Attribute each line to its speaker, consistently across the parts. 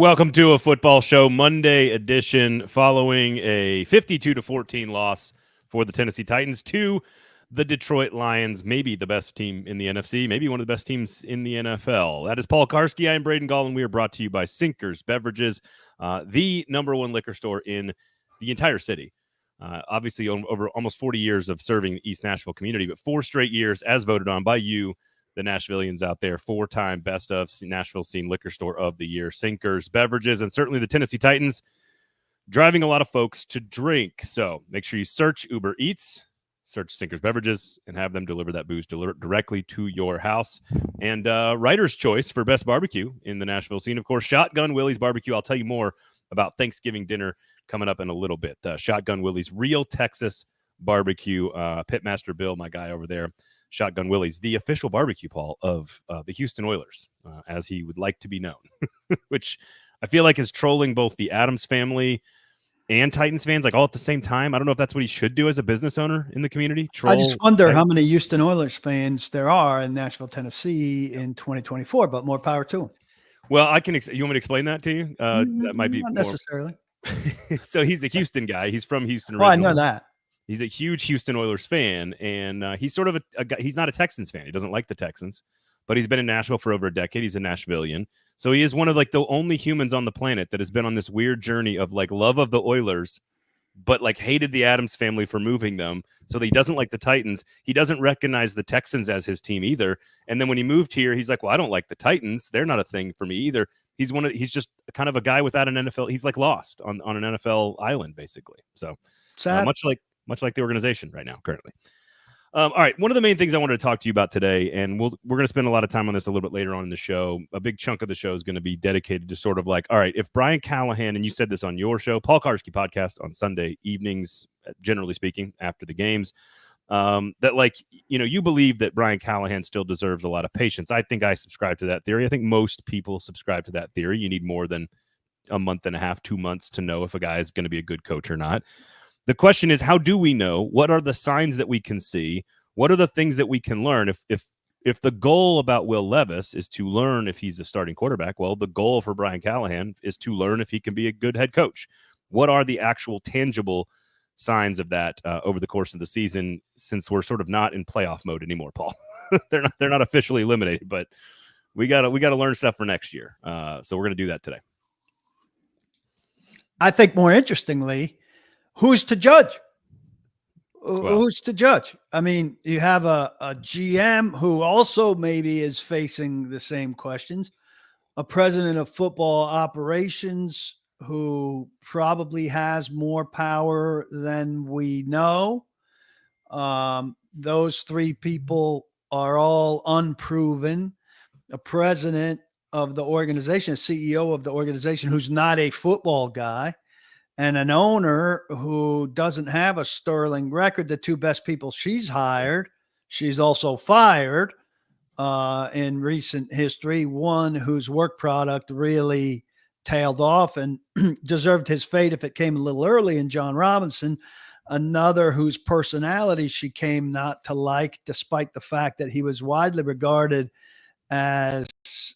Speaker 1: Welcome to a football show Monday edition following a 52-14 loss for the Tennessee Titans to the Detroit Lions, maybe the best team in the NFC, maybe one of the best teams in the NFL. That is Paul Kuharsky. I am Braden Gall, and we are brought to you by Sinkers Beverages, the number one liquor store in the entire city. Obviously, over almost 40 years of serving the East Nashville community, but 4 straight years as voted on by you, the Nashvillians out there, 4-time best of Nashville Scene Liquor Store of the Year, Sinkers Beverages, and certainly the Tennessee Titans driving a lot of folks to drink. So make sure you search Uber Eats, search Sinkers Beverages, and have them deliver that booze directly to your house. And writer's choice for best barbecue in the Nashville scene, of course, Shotgun Willie's Barbecue. I'll tell you more about Thanksgiving dinner coming up in a little bit. Shotgun Willie's Real Texas Barbecue. Pitmaster Bill, my guy over there, Shotgun Willie's, the official barbecue, Paul, of the Houston Oilers, as he would like to be known, which I feel like is trolling both the Adams family and Titans fans, like all at the same time. I don't know if that's what he should do as a business owner in the community.
Speaker 2: I just wonder how many Houston Oilers fans there are in Nashville, Tennessee in 2024, but more power to him.
Speaker 1: Well, I can. You want me to explain that to you? That might be
Speaker 2: not necessarily.
Speaker 1: So he's a Houston guy. He's from Houston.
Speaker 2: Well, I know that.
Speaker 1: He's a huge Houston Oilers fan, and he's sort of a guy. He's not a Texans fan. He doesn't like the Texans, but he's been in Nashville for over a decade. He's a Nashvillian. So he is one of like the only humans on the planet that has been on this weird journey of like love of the Oilers, but like hated the Adams family for moving them. So that he doesn't like the Titans. He doesn't recognize the Texans as his team either. And then when he moved here, he's like, well, I don't like the Titans. They're not a thing for me either. He's just kind of a guy without an NFL. He's like lost on an NFL island, basically. So much like the organization right now, currently. All right, one of the main things I wanted to talk to you about today, and we're going to spend a lot of time on this a little bit later on in the show. A big chunk of the show is going to be dedicated to sort of like, all right, if Brian Callahan, and you said this on your show, Paul Kuharsky podcast on Sunday evenings, generally speaking, after the games, that like, you believe that Brian Callahan still deserves a lot of patience. I think I subscribe to that theory. I think most people subscribe to that theory. You need more than a month and a half, 2 months to know if a guy is going to be a good coach or not. The question is, how do we know? What are the signs that we can see? What are the things that we can learn? If the goal about Will Levis is to learn if he's a starting quarterback, well, the goal for Brian Callahan is to learn if he can be a good head coach. What are the actual tangible signs of that over the course of the season, since we're sort of not in playoff mode anymore, Paul? They're not officially eliminated, but we gotta learn stuff for next year. So we're gonna do that today.
Speaker 2: I think more interestingly, who's to judge? Who's to judge? I mean, you have a GM who also maybe is facing the same questions, a president of football operations who probably has more power than we know. Those 3 people are all unproven. A president of the organization, a CEO of the organization who's not a football guy, and an owner who doesn't have a sterling record. The 2 best people she's hired, she's also fired in recent history. One whose work product really tailed off and deserved his fate if it came a little early, in John Robinson. Another whose personality she came not to like, despite the fact that he was widely regarded as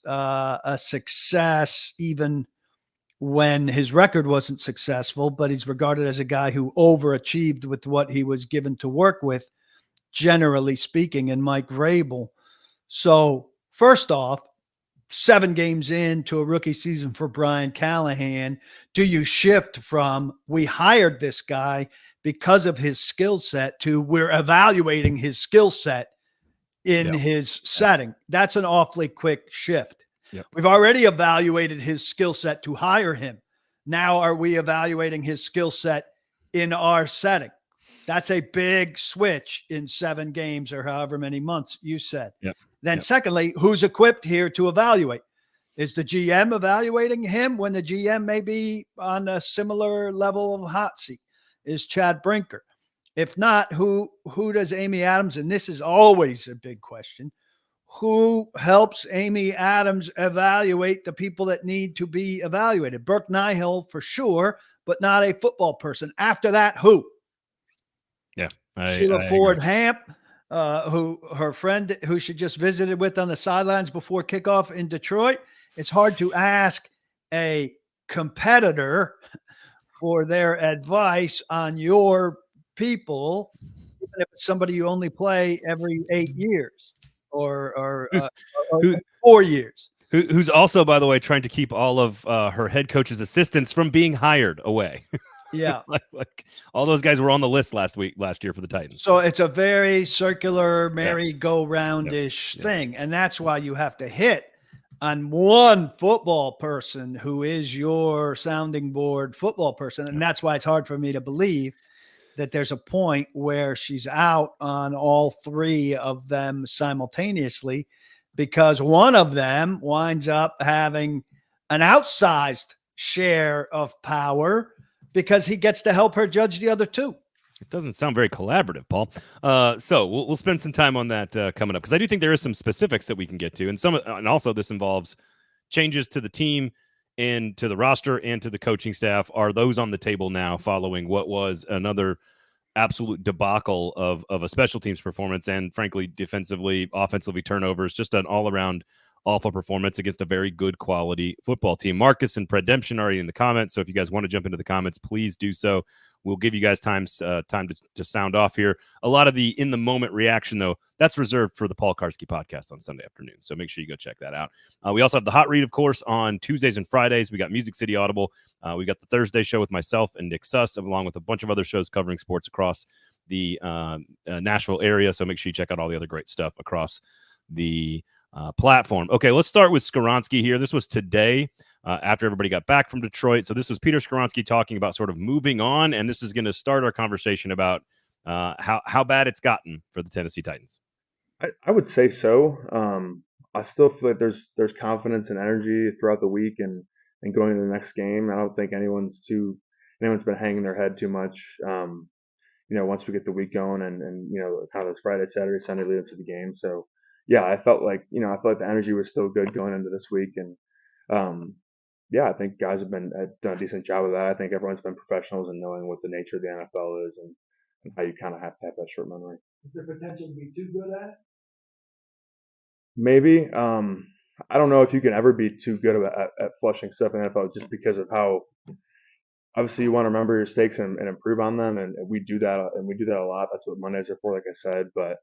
Speaker 2: a success, even when his record wasn't successful, but he's regarded as a guy who overachieved with what he was given to work with, generally speaking, and Mike Vrabel. So first off, 7 games into a rookie season for Brian Callahan, do you shift from we hired this guy because of his skill set to we're evaluating his skill set in his setting? That's an awfully quick shift. Yep. We've already evaluated his skill set to hire him. Now are we evaluating his skill set in our setting? That's a big switch in 7 games or however many months you said. Yep. Then secondly, who's equipped here to evaluate? Is the GM evaluating him when the GM may be on a similar level of hot seat? Is Chad Brinker? If not, who does Amy Adams, and this is always a big question, who helps Amy Adams evaluate the people that need to be evaluated? Burke Nihill for sure, but not a football person. After that, who?
Speaker 1: Yeah.
Speaker 2: Sheila Ford Hamp, who her friend who she just visited with on the sidelines before kickoff in Detroit. It's hard to ask a competitor for their advice on your people, even if it's somebody you only play every 8 years or
Speaker 1: Who,
Speaker 2: 4 years.
Speaker 1: who's also, by the way, trying to keep all of her head coach's assistants from being hired away.
Speaker 2: Yeah.
Speaker 1: like all those guys were on the list last year for the Titans.
Speaker 2: So it's a very circular merry-go-round-ish thing. And that's why you have to hit on one football person who is your sounding board football person. And that's why it's hard for me to believe that there's a point where she's out on all three of them simultaneously, because one of them winds up having an outsized share of power because he gets to help her judge the other two.
Speaker 1: It doesn't sound very collaborative, Paul. So we'll spend some time on that coming up, because I do think there is some specifics that we can get to, and also this involves changes to the team and to the roster and to the coaching staff. Are those on the table now following what was another absolute debacle of a special teams performance, and frankly defensively, offensively, turnovers, just an all-around awful performance against a very good quality football team? Marcus and Predemption already in the comments, so if you guys want to jump into the comments, please do so. We'll give you guys time to sound off here. A lot of the in-the-moment reaction, though, that's reserved for the Paul Kuharsky podcast on Sunday afternoon, so make sure you go check that out. We also have the Hot Read, of course, on Tuesdays and Fridays. We got Music City Audible. We got the Thursday show with myself and Nick Suss, along with a bunch of other shows covering sports across the Nashville area, so make sure you check out all the other great stuff across the platform. Okay, let's start with Skoronski here. This was today after everybody got back from Detroit. So this was Peter Skoronski talking about sort of moving on, and this is going to start our conversation about how bad it's gotten for the Tennessee Titans.
Speaker 3: I would say so. I still feel like there's confidence and energy throughout the week and going into the next game. I don't think anyone's been hanging their head too much. Once we get the week going and kind of those Friday, Saturday, Sunday lead up to the game. So yeah, I felt like the energy was still good going into this week, and I think guys have done a decent job of that. I think everyone's been professionals in knowing what the nature of the NFL is and how you kind of have to have that short memory.
Speaker 2: Is there potential to be too good at it?
Speaker 3: Maybe. I don't know if you can ever be too good at flushing stuff in the NFL, just because of how obviously you want to remember your mistakes and improve on them, and we do that a lot. That's what Mondays are for, like I said. But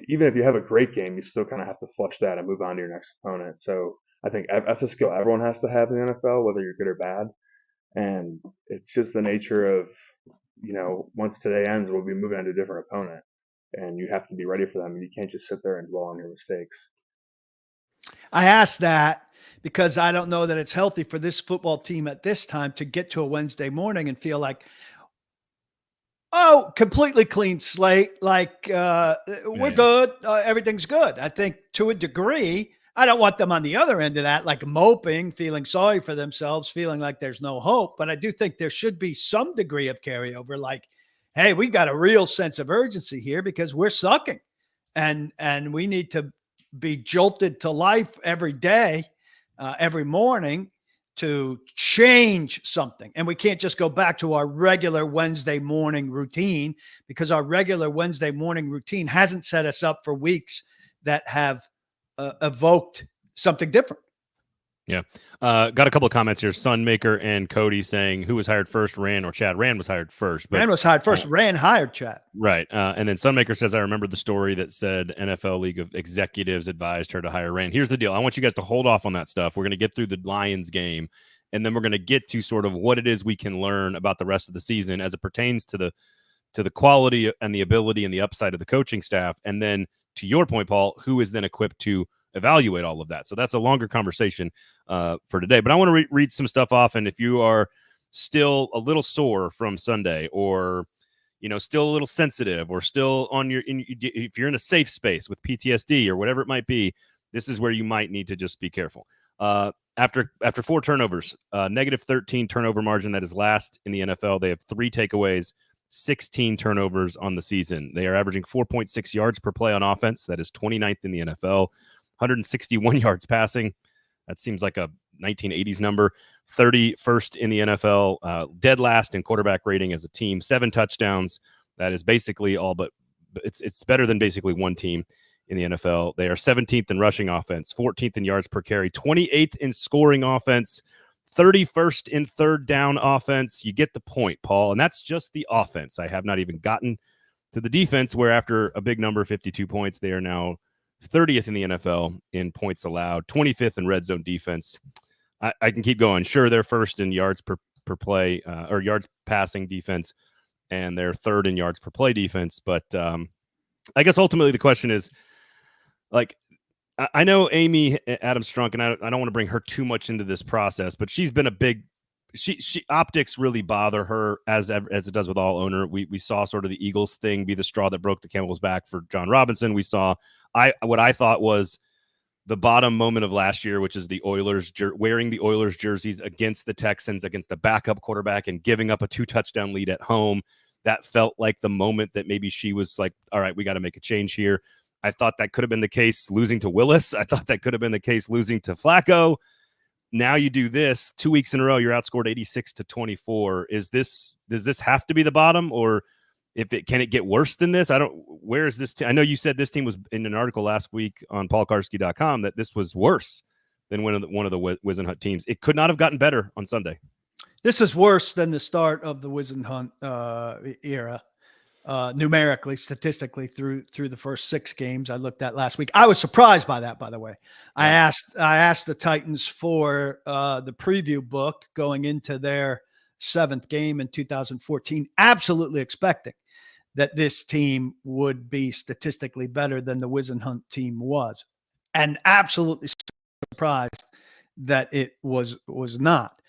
Speaker 3: even if you have a great game, you still kind of have to flush that and move on to your next opponent. So I think that's a skill everyone has to have in the NFL, whether you're good or bad. And it's just the nature of, once today ends, we'll be moving on to a different opponent, and you have to be ready for them. You can't just sit there and dwell on your mistakes.
Speaker 2: I asked that because I don't know that it's healthy for this football team at this time to get to a Wednesday morning and feel like, completely clean slate. Like we're good. Everything's good. I think to a degree, I don't want them on the other end of that, like moping, feeling sorry for themselves, feeling like there's no hope. But I do think there should be some degree of carryover. Like, hey, we've got a real sense of urgency here because we're sucking, and we need to be jolted to life every day, every morning, to change something. And we can't just go back to our regular Wednesday morning routine, because our regular Wednesday morning routine hasn't set us up for weeks that have evoked something different.
Speaker 1: Yeah. Got a couple of comments here. Sunmaker and Cody saying, who was hired first, Rand or Chad? Rand was hired first. But,
Speaker 2: Rand was hired first. Rand hired Chad.
Speaker 1: Right. And then Sunmaker says, I remember the story that said NFL League of Executives advised her to hire Rand. Here's the deal. I want you guys to hold off on that stuff. We're going to get through the Lions game, and then we're going to get to sort of what it is we can learn about the rest of the season as it pertains to the quality and the ability and the upside of the coaching staff. And then, to your point, Paul, who is then equipped to evaluate all of that. So that's a longer conversation for today. But I want to read some stuff off. And if you are still a little sore from Sunday, or still a little sensitive, or still if you're in a safe space with PTSD or whatever it might be, this is where you might need to just be careful. After 4 turnovers, negative 13 turnover margin, that is last in the NFL. They have 3 takeaways, 16 turnovers on the season. They are averaging 4.6 yards per play on offense. That is 29th in the NFL. 161 yards passing. That seems like a 1980s number. 31st in the NFL. Dead last in quarterback rating as a team. 7 touchdowns. That is basically all, but it's better than basically one team in the NFL. They are 17th in rushing offense, 14th in yards per carry, 28th in scoring offense, 31st in third down offense. You get the point, Paul. And that's just the offense. I have not even gotten to the defense, where after a big number, 52 points, they are now 30th in the NFL in points allowed, 25th in red zone defense. I can keep going. Sure, they're first in yards per play or yards passing defense, and they're third in yards per play defense. But I guess ultimately the question is, like, I know Amy Adams Strunk, and I don't want to bring her too much into this process, but she's been a big she optics really bother her as it does with all owner. We saw sort of the Eagles thing be the straw that broke the camel's back for John Robinson. We saw what I thought was the bottom moment of last year, which is the Oilers wearing the Oilers jerseys against the Texans, against the backup quarterback, and giving up a 2-touchdown lead at home. That felt like the moment that maybe she was like, all right, we got to make a change here. I thought that could have been the case losing to Willis. I thought that could have been the case losing to Flacco. Now you do this 2 weeks in a row, you're outscored 86-24. Does this have to be the bottom, or can it get worse than this? Where is this? I know you said this team was in an article last week on paulkuharsky.com that this was worse than one of the Wizenhut teams. It could not have gotten better on Sunday.
Speaker 2: This is worse than the start of the Wizenhunt era, numerically, statistically through the first 6 games I looked at last week. I was surprised by that, by the way. Yeah. I asked the Titans for the preview book going into their 7th game in 2014, absolutely expecting that this team would be statistically better than the Wizenhunt team was, and absolutely surprised that it was not.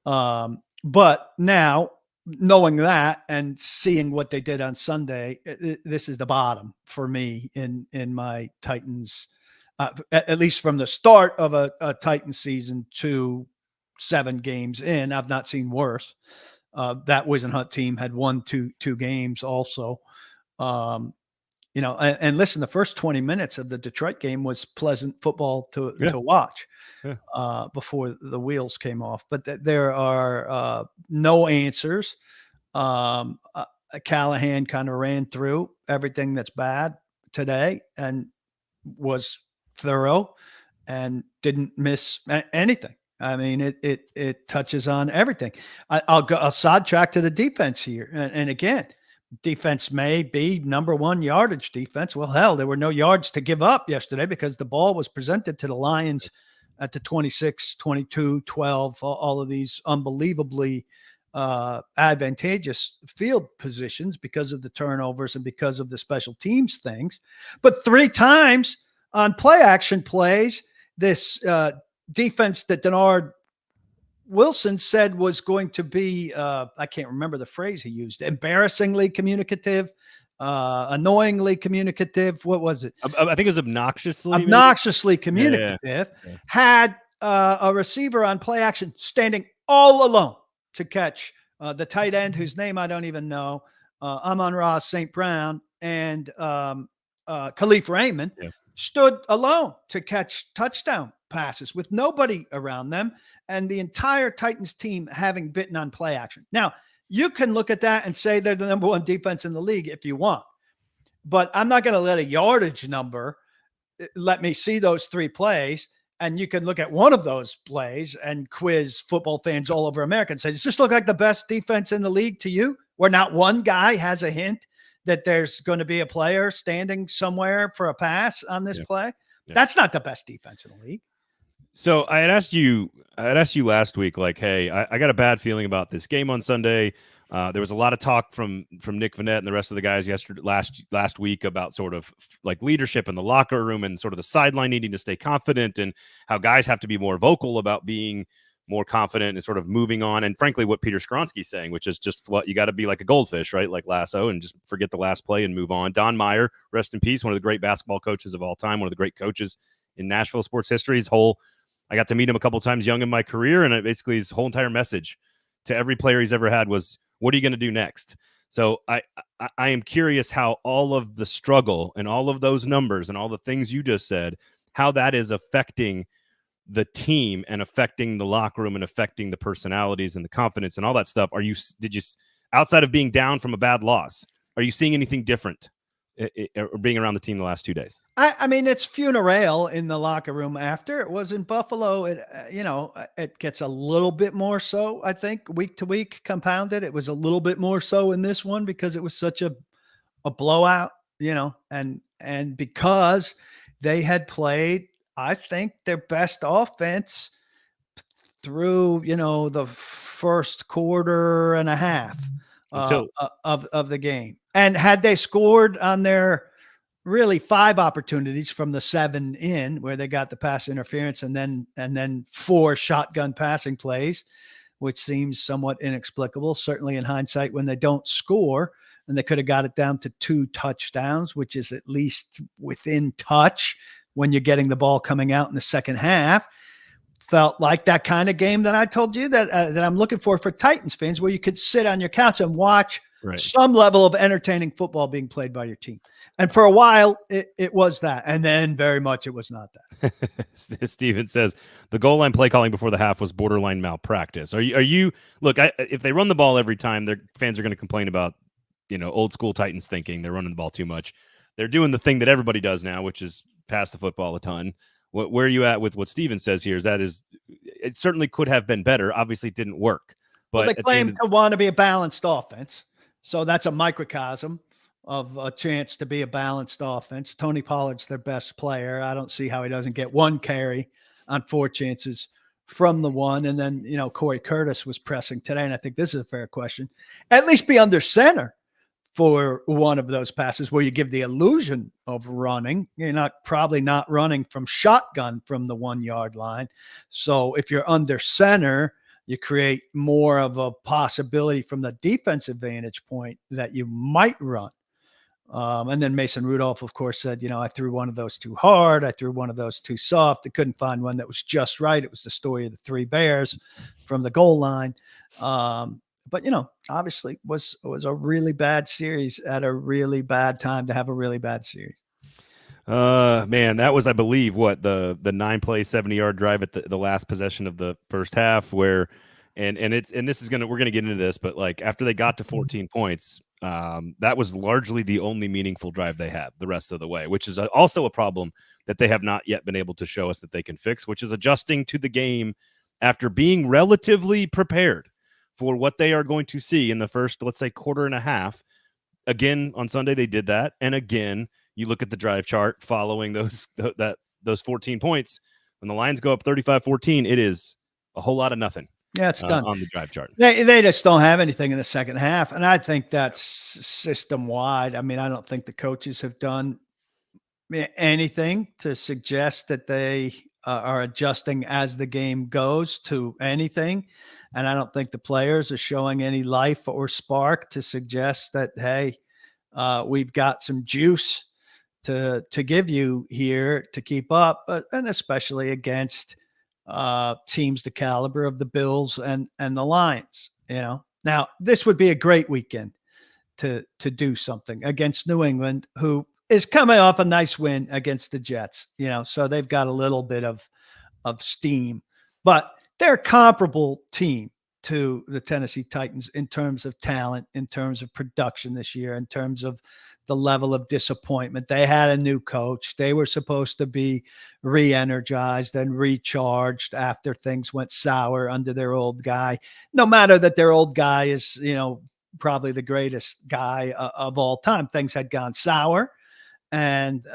Speaker 2: But now, knowing that and seeing what they did on Sunday, this is the bottom for me in my Titans, at least from the start of a Titans season to 7 games in. I've not seen worse. That Wizenhunt team had won two games also. And listen, the first 20 minutes of the Detroit game was pleasant football to watch before the wheels came off. But there are no answers. Callahan kind of ran through everything that's bad today and was thorough and didn't miss anything. I mean, it touches on everything. I'll sidetrack to the defense here. And again, defense may be number 1 yardage defense. Well, hell, there were no yards to give up yesterday because the ball was presented to the Lions at the 26, 22, 12, all of these unbelievably advantageous field positions because of the turnovers and because of the special teams things. But 3 times on play action plays, this defense that Denard Wilson said was going to be, I can't remember the phrase he used, embarrassingly communicative, annoyingly communicative. What was it?
Speaker 1: I think it was obnoxiously
Speaker 2: communicative.
Speaker 1: Yeah.
Speaker 2: Had a receiver on play action standing all alone to catch the tight end, whose name I don't even know, Amon-Ra St. Brown, and Khalif Raymond stood alone to catch touchdown passes with nobody around them, and the entire Titans team having bitten on play action. Now, you can look at that and say they're the number 1 defense in the league if you want, but I'm not going to let a yardage number let me see those 3 plays. And you can look at one of those plays and quiz football fans all over America and say, does this look like the best defense in the league to you? Where not one guy has a hint that there's going to be a player standing somewhere for a pass on this play? Yeah. That's not the best defense in the league.
Speaker 1: So I had asked you last week, like, hey, I got a bad feeling about this game on Sunday. There was a lot of talk from Nick Vannett and the rest of the guys last week about sort of like leadership in the locker room and sort of the sideline needing to stay confident and how guys have to be more vocal about being more confident and sort of moving on. And frankly, what Peter Skronsky's saying, which is just you got to be like a goldfish, right? Like Lasso, and just forget the last play and move on. Don Meyer, rest in peace, one of the great basketball coaches of all time, one of the great coaches in Nashville sports history. I got to meet him a couple of times young in my career, and basically his whole entire message to every player he's ever had was, what are you going to do next? So I am curious how all of the struggle and all of those numbers and all the things you just said, how that is affecting the team and affecting the locker room and affecting the personalities and the confidence and all that stuff. Did you, outside of being down from a bad loss, are you seeing anything different or being around the team the last 2 days?
Speaker 2: I mean, it's funereal in the locker room after. It was in Buffalo. It, it gets a little bit more so, I think, week to week compounded. It was a little bit more so in this one because it was such a blowout, and because they had played, I think, their best offense through, the first quarter and a half of the game. And had they scored on their really 5 opportunities from the 7 in where they got the pass interference and then 4 shotgun passing plays, which seems somewhat inexplicable, certainly in hindsight when they don't score, and they could have got it down to 2 touchdowns, which is at least within touch when you're getting the ball coming out in the second half. Felt like that kind of game that I told you that I'm looking for Titans fans, where you could sit on your couch and watch some level of entertaining football being played by your team. And for a while, it was that. And then very much it was not that.
Speaker 1: Steven says the goal line play calling before the half was borderline malpractice. Are you look, if they run the ball every time, their fans are going to complain about, old school Titans thinking they're running the ball too much. They're doing the thing that everybody does now, which is pass the football a ton. Where are you at with what Steven says here? It certainly could have been better. Obviously, it didn't work. But
Speaker 2: they claim to want to be a balanced offense. So that's a microcosm of a chance to be a balanced offense. Tony Pollard's their best player. I don't see how he doesn't get 1 carry on 4 chances from the 1. And then, Corey Curtis was pressing today. And I think this is a fair question. At least be under center for one of those passes where you give the illusion of running. You're probably not running from shotgun from the 1 yard line. So if you're under center, you create more of a possibility from the defensive vantage point that you might run. And then Mason Rudolph, of course, said, I threw one of those too hard. I threw one of those too soft. I couldn't find one that was just right. It was the story of the 3 Bears from the goal line. But, obviously was a really bad series at a really bad time to have a really bad series.
Speaker 1: Man, that was, I believe, the 9-play 70-yard drive at the last possession of the first half where, and this is we're going to get into this, but like after they got to 14 points, that was largely the only meaningful drive they had the rest of the way, which is also a problem that they have not yet been able to show us that they can fix, which is adjusting to the game after being relatively prepared for what they are going to see in the first, let's say, quarter and a half. Again, on Sunday, they did that. And again, you look at the drive chart following those 14 points. When the lines go up 35-14, it is a whole lot of nothing.
Speaker 2: Yeah, it's done
Speaker 1: on the drive chart.
Speaker 2: They just don't have anything in the second half. And I think that's system wide. I mean, I don't think the coaches have done anything to suggest that they are adjusting as the game goes to anything. And I don't think the players are showing any life or spark to suggest that, hey, we've got some juice to give you here to keep up, and especially against teams the caliber of the Bills and the Lions. Now this would be a great weekend to do something against New England, who is coming off a nice win against the Jets. So they've got a little bit of steam, but they're a comparable team to the Tennessee Titans in terms of talent, in terms of production this year, in terms of the level of disappointment. They had a new coach. They were supposed to be re-energized and recharged after things went sour under their old guy. No matter that their old guy is, probably the greatest guy of all time, things had gone sour, and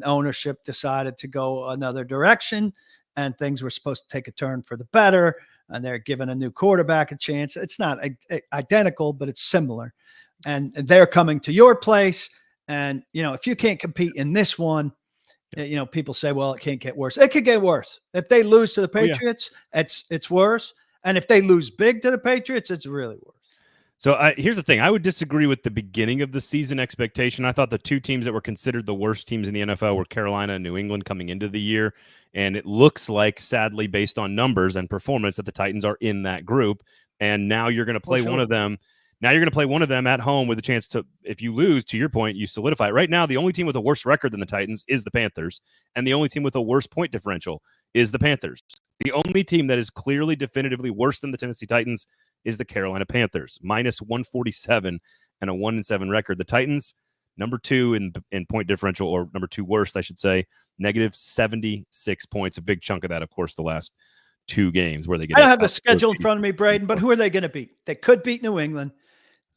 Speaker 2: ownership decided to go another direction, and things were supposed to take a turn for the better, and they're giving a new quarterback a chance. It's not identical, but it's similar. And they're coming to your place. And, if you can't compete in this one, people say, well, it can't get worse. It could get worse. If they lose to the Patriots, it's worse. And if they lose big to the Patriots, it's really worse.
Speaker 1: So here's the thing. I would disagree with the beginning of the season expectation. I thought the 2 teams that were considered the worst teams in the NFL were Carolina and New England coming into the year. And it looks like, sadly, based on numbers and performance, that the Titans are in that group. And now you're going to play one of them. Now you're going to play one of them at home with a chance to, if you lose, to your point, you solidify it. Right now, the only team with a worse record than the Titans is the Panthers. And the only team with a worse point differential is the Panthers. The only team that is clearly definitively worse than the Tennessee Titans is the Carolina Panthers, minus 147 and a 1-7 record. The Titans, number 2 in point differential, or number 2 worst, I should say, negative 76 points. A big chunk of that, of course, the last 2 games where they get.
Speaker 2: I don't have the schedule in front of me, Braden, but who are they going to beat? They could beat New England.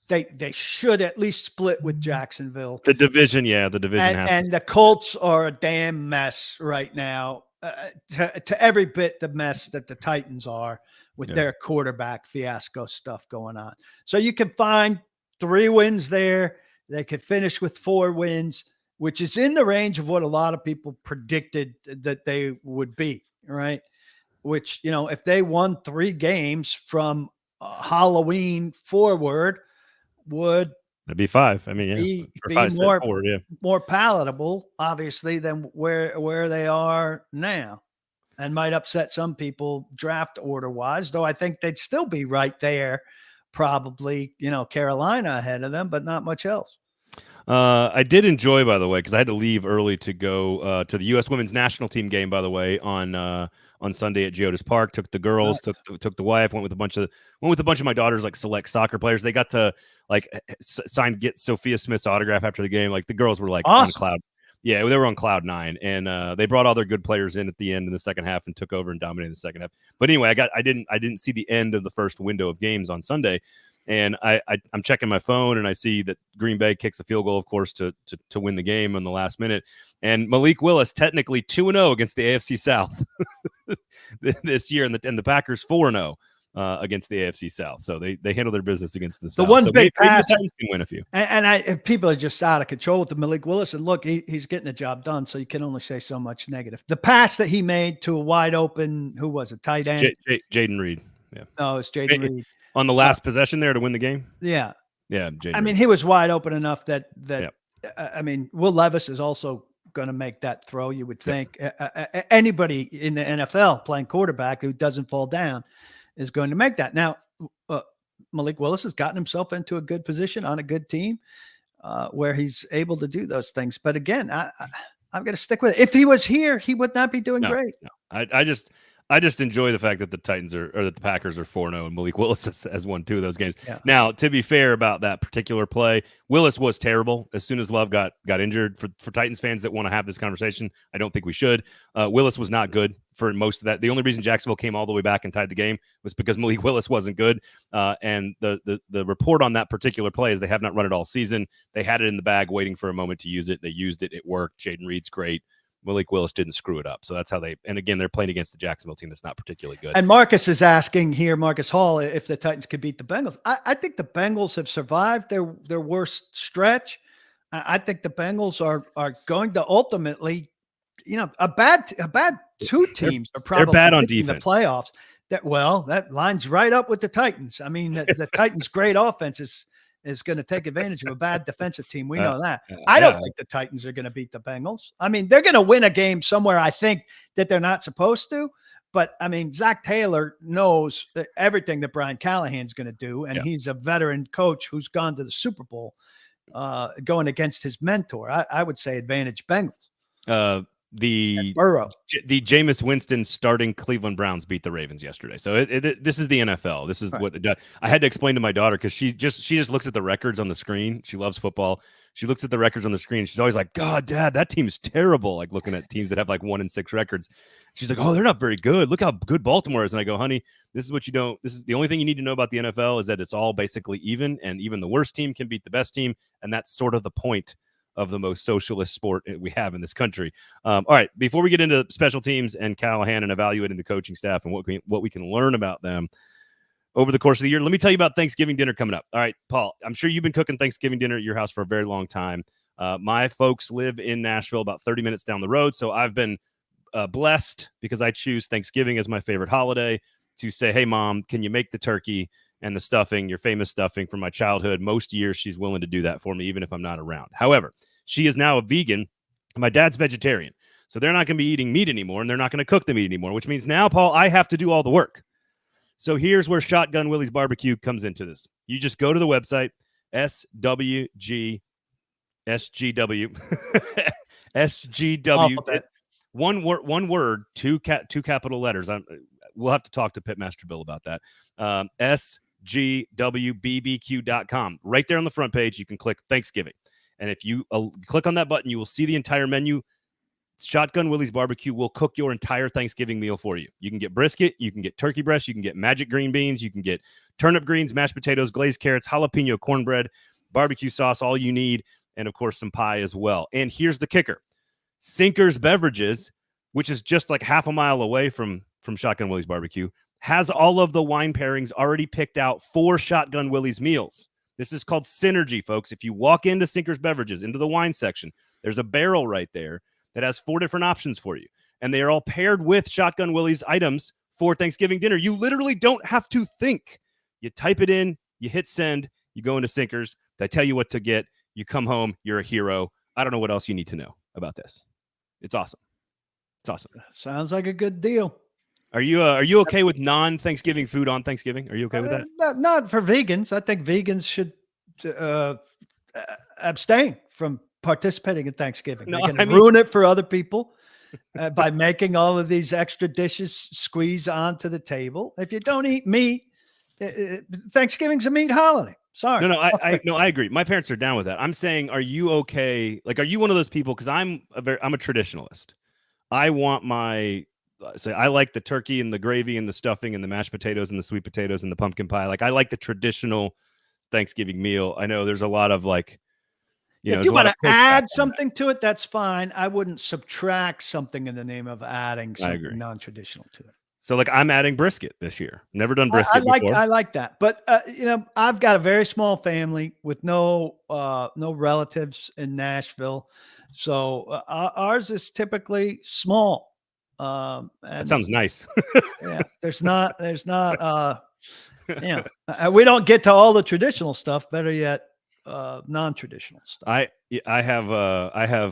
Speaker 2: They should at least split with Jacksonville.
Speaker 1: The division, yeah, the division
Speaker 2: and the Colts are a damn mess right now, to every bit the mess that the Titans are with their quarterback fiasco stuff going on. So you can find 3 wins there. They could finish with 4 wins, which is in the range of what a lot of people predicted that they would be, right? Which, if they won 3 games from Halloween forward, would
Speaker 1: that'd be 5. I mean,
Speaker 2: be
Speaker 1: 5
Speaker 2: more,
Speaker 1: forward,
Speaker 2: more palatable, obviously, than where they are now, and might upset some people draft order wise, though I think they'd still be right there, probably, Carolina ahead of them, but not much else.
Speaker 1: I did enjoy, by the way, because I had to leave early to go to the U.S. Women's National Team game, by the way, on Sunday at Geodis Park. Took the girls, took the wife, went with a bunch of my daughters, like select soccer players. They got to get Sophia Smith's autograph after the game. Like the girls were like
Speaker 2: awesome.
Speaker 1: on cloud. Yeah, they were on cloud 9, and they brought all their good players in at the end in the second half and took over and dominated the second half. But anyway, I didn't see the end of the first window of games on Sunday. And I'm checking my phone, and I see that Green Bay kicks a field goal, of course, to win the game in the last minute. And Malik Willis technically 2-0 against the AFC South this year, and the Packers 4-0 against the AFC South. So they handle their business against the South.
Speaker 2: The one
Speaker 1: so
Speaker 2: big pass,
Speaker 1: the Titans can win a few.
Speaker 2: And people are just out of control with the Malik Willis. And look, he's getting the job done, so you can only say so much negative. The pass that he made to a wide open, who was it, tight end?
Speaker 1: Jaden Reed. Yeah.
Speaker 2: No, it's Jaden Reed.
Speaker 1: On the last possession there to win the game?
Speaker 2: Yeah.
Speaker 1: Yeah.
Speaker 2: I mean, he was wide open enough that I mean, Will Levis is also going to make that throw, you would think. Anybody in the NFL playing quarterback who doesn't fall down is going to make that. Now, Malik Willis has gotten himself into a good position on a good team where he's able to do those things. But again, I'm going to stick with it. If he was here, he would not be doing great.
Speaker 1: No. I just enjoy the fact that the Titans that the Packers are 4-0 and Malik Willis has won 2 of those games. Yeah. Now, to be fair about that particular play, Willis was terrible. As soon as Love got injured, for Titans fans that want to have this conversation, I don't think we should. Willis was not good for most of that. The only reason Jacksonville came all the way back and tied the game was because Malik Willis wasn't good. And the report on that particular play is they have not run it all season. They had it in the bag waiting for a moment to use it. They used it. It worked. Jaden Reed's great. Malik Willis didn't screw it up. So that's how and again, they're playing against the Jacksonville team that's not particularly good.
Speaker 2: And Marcus is asking here, Marcus Hall, if the Titans could beat the Bengals. I think the Bengals have survived their worst stretch. I think the Bengals are going to ultimately, a bad 2 teams are probably
Speaker 1: they're bad on defense.
Speaker 2: The playoffs. That lines right up with the Titans. I mean, the Titans' great offense is going to take advantage of a bad defensive team. We know that. I don't think the Titans are going to beat the Bengals. I mean, they're going to win a game somewhere, I think, that they're not supposed to. But, I mean, Zach Taylor knows everything that Brian Callahan's going to do, and he's a veteran coach who's gone to the Super Bowl going against his mentor. I would say advantage Bengals.
Speaker 1: The Jameis Winston starting Cleveland Browns beat the Ravens yesterday. So this is the NFL. This is what I had to explain to my daughter, because she just looks at the records on the screen. She loves football. She looks at the records on the screen. She's always like, "God, Dad, that team's terrible." Like looking at teams that have like 1-6 records. She's like, "Oh, they're not very good. Look how good Baltimore is." And I go, "Honey, this is what you don't. This is the only thing you need to know about the NFL is that it's all basically even, and even the worst team can beat the best team, and that's sort of the point of the most socialist sport we have in this country." All right, before we get into special teams and Callahan and evaluating the coaching staff and what we can learn about them over the course of the year, let me tell you about Thanksgiving dinner coming up. All right, Paul, I'm sure you've been cooking Thanksgiving dinner at your house for a very long time. My folks live in Nashville, about 30 minutes down the road, so I've been blessed, because I choose Thanksgiving as my favorite holiday, to say, "Hey, Mom, can you make the turkey and the stuffing, your famous stuffing from my childhood?" Most years she's willing to do that for me, even if I'm not around. However, she is now a vegan. My dad's vegetarian, so they're not going to be eating meat anymore, and they're not going to cook the meat anymore, which means now, Paul, I have to do all the work. So here's where Shotgun Willie's Barbecue comes into this. You just go to the website, SGW, one word, two capital letters. We'll have to talk to Pitmaster Bill about that. SGWBBQ.com. Right there on the front page, you can click Thanksgiving. And if you click on that button, you will see the entire menu. Shotgun Willie's Barbecue will cook your entire Thanksgiving meal for you. You can get brisket, you can get turkey breast, you can get magic green beans, you can get turnip greens, mashed potatoes, glazed carrots, jalapeno cornbread, barbecue sauce, all you need, and of course some pie as well. And here's the kicker. Sinker's Beverages, which is just like half a mile away from Shotgun Willie's Barbecue, has all of the wine pairings already picked out for Shotgun Willie's meals. This is called synergy, folks. If you walk into Sinker's Beverages, into the wine section, there's a barrel right there that has 4 different options for you. And they are all paired with Shotgun Willie's items for Thanksgiving dinner. You literally don't have to think. You type it in, you hit send, you go into Sinker's, they tell you what to get, you come home, you're a hero. I don't know what else you need to know about this. It's awesome. It's awesome.
Speaker 2: Sounds like a good deal.
Speaker 1: Are you okay with non-Thanksgiving food on Thanksgiving? Are you okay with that?
Speaker 2: Not for vegans. I think vegans should abstain from participating in Thanksgiving.
Speaker 1: No,
Speaker 2: They're going to ruin it for other people by making all of these extra dishes squeeze onto the table. If you don't eat meat, Thanksgiving's a meat holiday. Sorry.
Speaker 1: No, I agree. My parents are down with that. I'm saying, are you okay? Like, are you one of those people? Because I'm a traditionalist. I want I like the turkey and the gravy and the stuffing and the mashed potatoes and the sweet potatoes and the pumpkin pie. Like, I like the traditional Thanksgiving meal. I know there's a lot of like,
Speaker 2: if you want to add something to it, that's fine. I wouldn't subtract something in the name of adding something non-traditional to it.
Speaker 1: So like I'm adding brisket this year. Never done brisket before.
Speaker 2: I like that. But I've got a very small family with no relatives in Nashville. So ours is typically small.
Speaker 1: That sounds nice.
Speaker 2: Yeah, there's not we don't get to all the traditional stuff. Better yet, non-traditional stuff.
Speaker 1: I have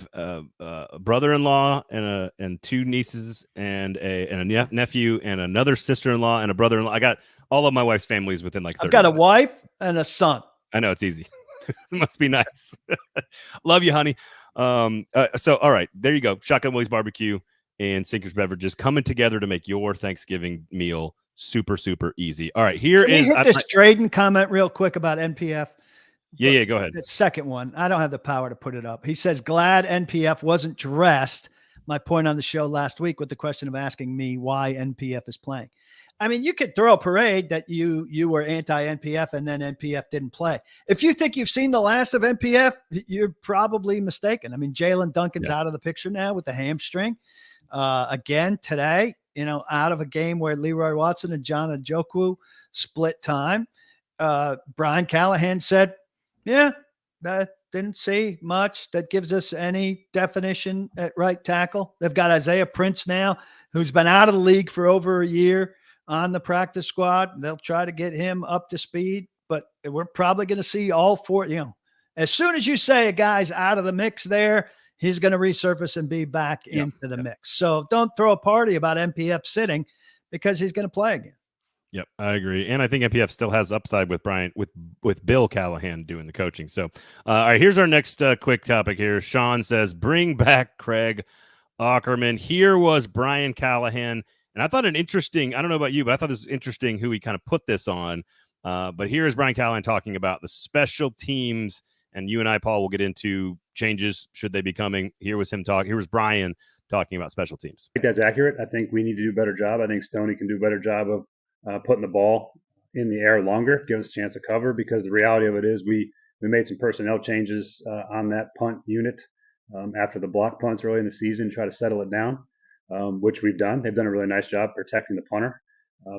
Speaker 1: a brother-in-law and 2 nieces and a nephew and another sister-in-law and a brother-in-law. I got all of my wife's families within like 30
Speaker 2: I've got a
Speaker 1: minutes.
Speaker 2: wife and a son.
Speaker 1: I know, it's easy. It must be nice. Love you, honey. So all right, there you go. Shotgun Willie's Barbecue and Sinker's Beverages coming together to make your Thanksgiving meal super, super easy. All right, here is
Speaker 2: hit this Braden comment real quick about NPF.
Speaker 1: Yeah, go ahead.
Speaker 2: The second one, I don't have the power to put it up. He says, glad NPF wasn't dressed. My point on the show last week with the question of asking me why NPF is playing. I mean, you could throw a parade that you were anti-NPF and then NPF didn't play. If you think you've seen the last of NPF, you're probably mistaken. I mean, Jalen Duncan's out of the picture now with the hamstring. Again, today, out of a game where Leroy Watson and John Njoku split time. Brian Callahan said, yeah, that didn't see much that gives us any definition at right tackle. They've got Isaiah Prince now, who's been out of the league for over a year on the practice squad. They'll try to get him up to speed, but we're probably going to see all 4. As soon as you say a guy's out of the mix there, he's going to resurface and be back into the mix. So don't throw a party about NPF sitting because he's going to play again.
Speaker 1: Yep, I agree. And I think NPF still has upside with with Bill Callahan doing the coaching. So, all right, here's our next quick topic here. Sean says, bring back Craig Ackerman. Here was Brian Callahan. And I thought I don't know about you, but I thought this was interesting who he kind of put this on. But here is Brian Callahan talking about the special teams. And you and I, Paul, will get into changes should they be coming. Here was Brian talking about special teams.
Speaker 4: I think that's accurate. I think we need to do a better job. I think Stoney can do a better job of putting the ball in the air longer, give us a chance to cover, because the reality of it is we made some personnel changes on that punt unit after the block punts early in the season, try to settle it down, which we've done. They've done a really nice job protecting the punter,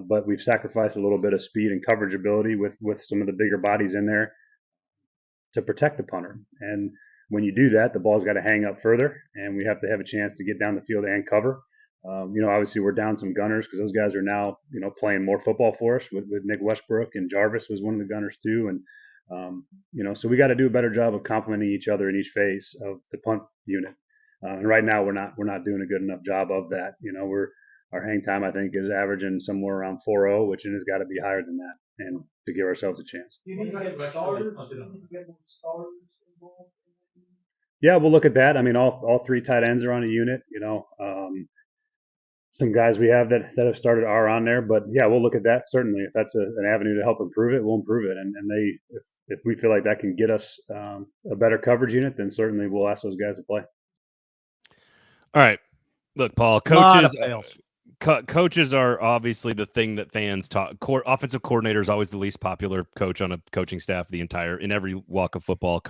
Speaker 4: but we've sacrificed a little bit of speed and coverage ability with some of the bigger bodies in there to protect the punter. And when you do that, the ball's got to hang up further, and we have to have a chance to get down the field and cover. Obviously we're down some gunners because those guys are now, playing more football for us with Nick Westbrook, and Jarvis was one of the gunners too. And, so we got to do a better job of complementing each other in each phase of the punt unit. And right now we're not doing a good enough job of that. Our hang time, I think, is averaging somewhere around 4.0, which has got to be higher than that, and to give ourselves a chance. Yeah, we'll look at that. I mean, all 3 tight ends are on a unit, some guys we have that have started are on there, but yeah, we'll look at that. Certainly, if that's an avenue to help improve it, we'll improve it. And if we feel like that can get us a better coverage unit, then certainly we'll ask those guys to play.
Speaker 1: All right. Look, Paul,
Speaker 2: Lot of
Speaker 1: coaches
Speaker 2: fails.
Speaker 1: coaches are obviously the thing that fans talk. Offensive coordinator is always the least popular coach on a coaching staff in every walk of football.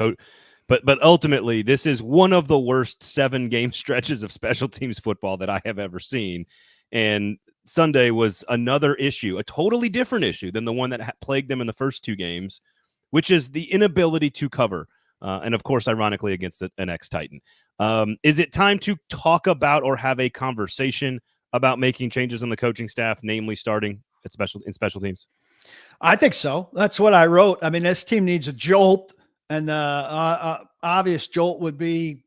Speaker 1: But ultimately, this is one of the worst 7-game stretches of special teams football that I have ever seen. And Sunday was another issue, a totally different issue than the one that plagued them in the first 2 games, which is the inability to cover. And of course, ironically, against an ex-Titan. Is it time to talk about or have a conversation about making changes on the coaching staff, namely starting at special teams?
Speaker 2: I think so. That's what I wrote. I mean, this team needs a jolt, and obvious jolt would be,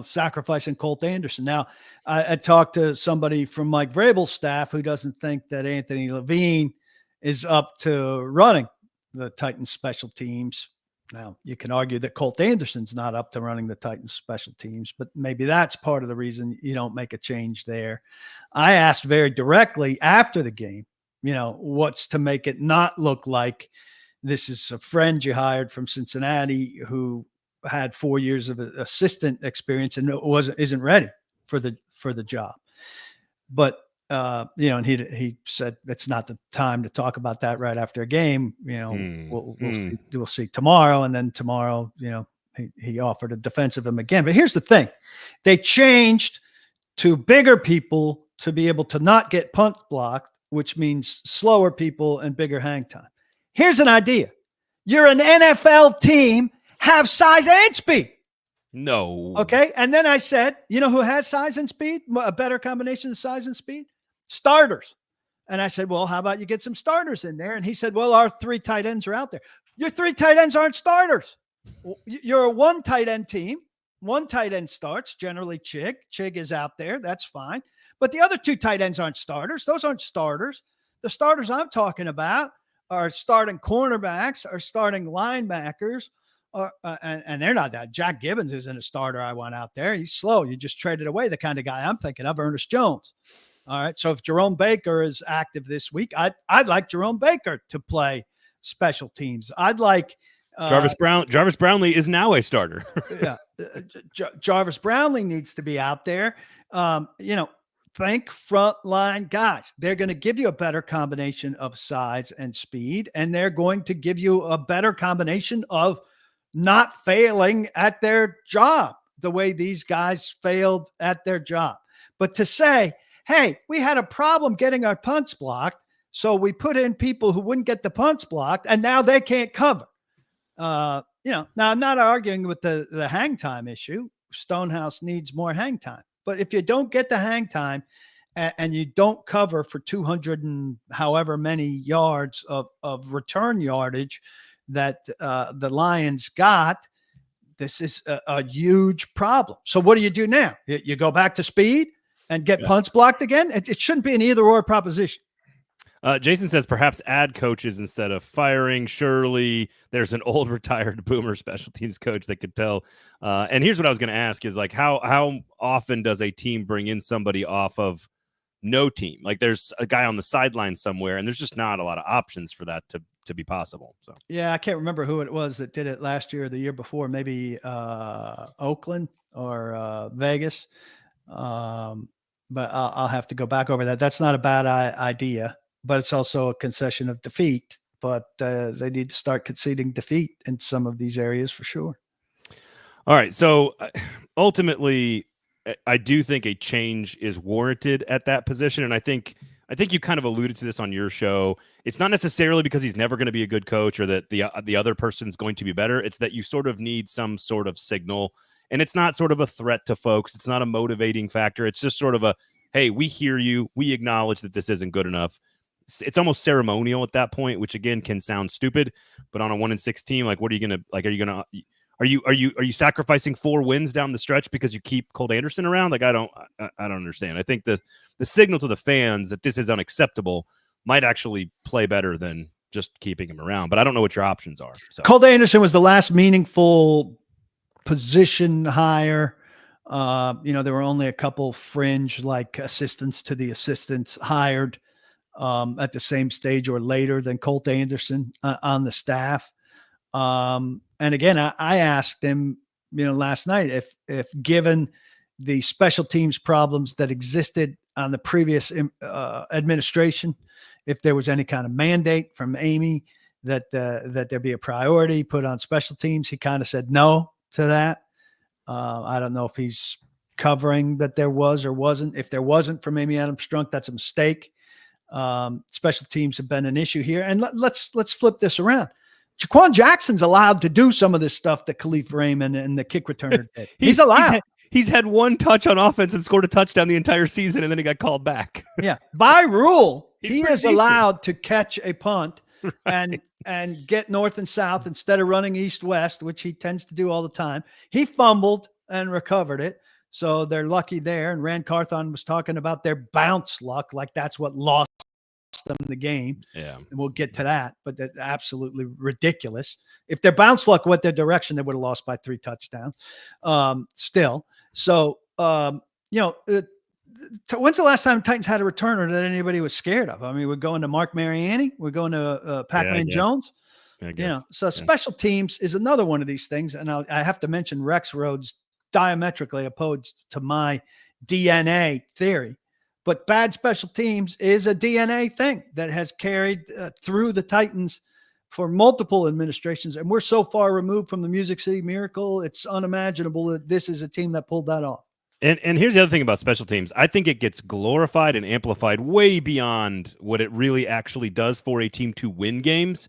Speaker 2: sacrificing Colt Anderson. Now, I talked to somebody from Mike Vrabel's staff who doesn't think that Anthony Levine is up to running the Titans special teams. Now, you can argue that Colt Anderson's not up to running the Titans special teams, but maybe that's part of the reason you don't make a change there. I asked very directly after the game, what's to make it not look like this is a friend you hired from Cincinnati who had 4 years of assistant experience and isn't ready for the job. But and he said it's not the time to talk about that right after a game. We'll see tomorrow, and then tomorrow, he offered to defensive him again. But here's the thing: they changed to bigger people to be able to not get punt blocked, which means slower people and bigger hang time. Here's an idea: you're an NFL team, have size and speed.
Speaker 1: No.
Speaker 2: Okay, and then I said, who has size and speed? A better combination of size and speed? Starters. And I said, well, how about you get some starters in there? And he said, well, our 3 tight ends are out there. Your 3 tight ends aren't starters. You're a 1 tight end team. 1 tight end starts, generally Chig. Chig is out there. That's fine. But the other 2 tight ends aren't starters. Those aren't starters. The starters I'm talking about are starting cornerbacks, are starting linebackers, and they're not that. Jack Gibbons isn't a starter. I want out there. He's slow. You just traded away the kind of guy I'm thinking of, Ernest Jones. All right. So if Jerome Baker is active this week, I'd like Jerome Baker to play special teams. I'd like
Speaker 1: Jarvis Brownlee is now a starter.
Speaker 2: Yeah. Jarvis Brownlee needs to be out there. Think frontline guys. They're going to give you a better combination of size and speed, and they're going to give you a better combination of not failing at their job the way these guys failed at their job. But to say, hey, we had a problem getting our punts blocked, so we put in people who wouldn't get the punts blocked, and now they can't cover. Now I'm not arguing with the hang time issue. Stonehouse needs more hang time. But if you don't get the hang time and you don't cover for 200 and however many yards of return yardage that the Lions got, this is a huge problem. So what do you do now? You go back to speed and get punts blocked again? It shouldn't be an either-or proposition.
Speaker 1: Jason says perhaps add coaches instead of firing. Surely there's an old retired boomer special teams coach that could tell. And here's what I was going to ask is, like, how often does a team bring in somebody off of no team? Like, there's a guy on the sideline somewhere, and there's just not a lot of options for that to be possible. So
Speaker 2: yeah, I can't remember who it was that did it last year or the year before, maybe Oakland or Vegas. But I'll have to go back over that. That's not a bad idea, but it's also a concession of defeat. But they need to start conceding defeat in some of these areas for sure.
Speaker 1: All right. So ultimately, I do think a change is warranted at that position. And I think you kind of alluded to this on your show. It's not necessarily because he's never going to be a good coach or that the other person's going to be better. It's that you sort of need some sort of signal. And it's not sort of a threat to folks. It's not a motivating factor. It's just sort of a, hey, we hear you. We acknowledge that this isn't good enough. It's almost ceremonial at that point, which again can sound stupid. But on a 1-6 team, like, what are you gonna like? Are you sacrificing 4 wins down the stretch because you keep Colt Anderson around? Like, I don't understand. I think the signal to the fans that this is unacceptable might actually play better than just keeping him around. But I don't know what your options are. So
Speaker 2: Colt Anderson was the last meaningful position hire. There were only a couple fringe like assistants to the assistants hired. at the same stage or later than Colt Anderson on the staff. And again, I asked him, last night, if given the special teams problems that existed on the previous administration, if there was any kind of mandate from Amy that there be a priority put on special teams. He kind of said no to that. I don't know if he's covering that there was or wasn't. If there wasn't from Amy Adams Strunk, that's a mistake. Special teams have been an issue here. And let's flip this around. Jaquan Jackson's allowed to do some of this stuff that Khalif Raymond and the kick returner did. He's allowed.
Speaker 1: He's had one touch on offense and scored a touchdown the entire season, and then he got called back.
Speaker 2: Yeah. By rule, he is
Speaker 1: decent.
Speaker 2: allowed to catch a punt and get north and south instead of running east-west, which he tends to do all the time. He fumbled and recovered it. So they're lucky there. And Rand Carthon was talking about their bounce luck, like that's what lost them the game.
Speaker 1: Yeah.
Speaker 2: And we'll get to that, but that's absolutely ridiculous. If their bounce luck went their direction, they would have lost by 3 touchdowns still. So, when's the last time Titans had a returner that anybody was scared of? I mean, we're going to Mark Mariani. We're going to Pac-Man Jones. So special teams is another one of these things. And I have to mention Rex Rhodes diametrically opposed to my DNA theory. But bad special teams is a DNA thing that has carried through the Titans for multiple administrations. And we're so far removed from the Music City Miracle, it's unimaginable that this is a team that pulled that off.
Speaker 1: And here's the other thing about special teams. I think it gets glorified and amplified way beyond what it really actually does for a team to win games,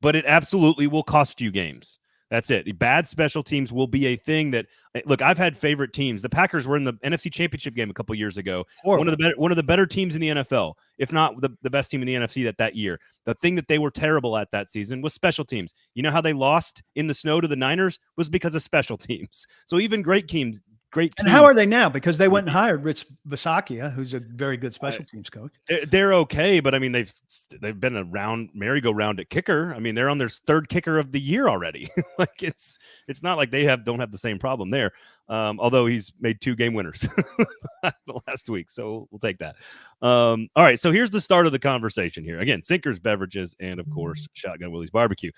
Speaker 1: but it absolutely will cost you games. That's it. Bad special teams will be a thing that, look, I've had favorite teams. The Packers were in the NFC Championship game a couple years ago. One of the better teams in the NFL, if not the best team in the NFC that year. The thing that they were terrible at that season was special teams. You know how they lost in the snow to the Niners was because of special teams. So even great teams.
Speaker 2: And how are they now? Because they went and hired Rich Bisaccia, who's a very good special teams coach.
Speaker 1: They're okay, but I mean they've been around merry-go-round at kicker. I mean they're on their 3rd kicker of the year already. Like it's not like they don't have the same problem there. Although he's made 2 game winners last week, so we'll take that. All right, so here's the start of the conversation here. Again, Sinkers Beverages and of course Shotgun Willie's Barbecue.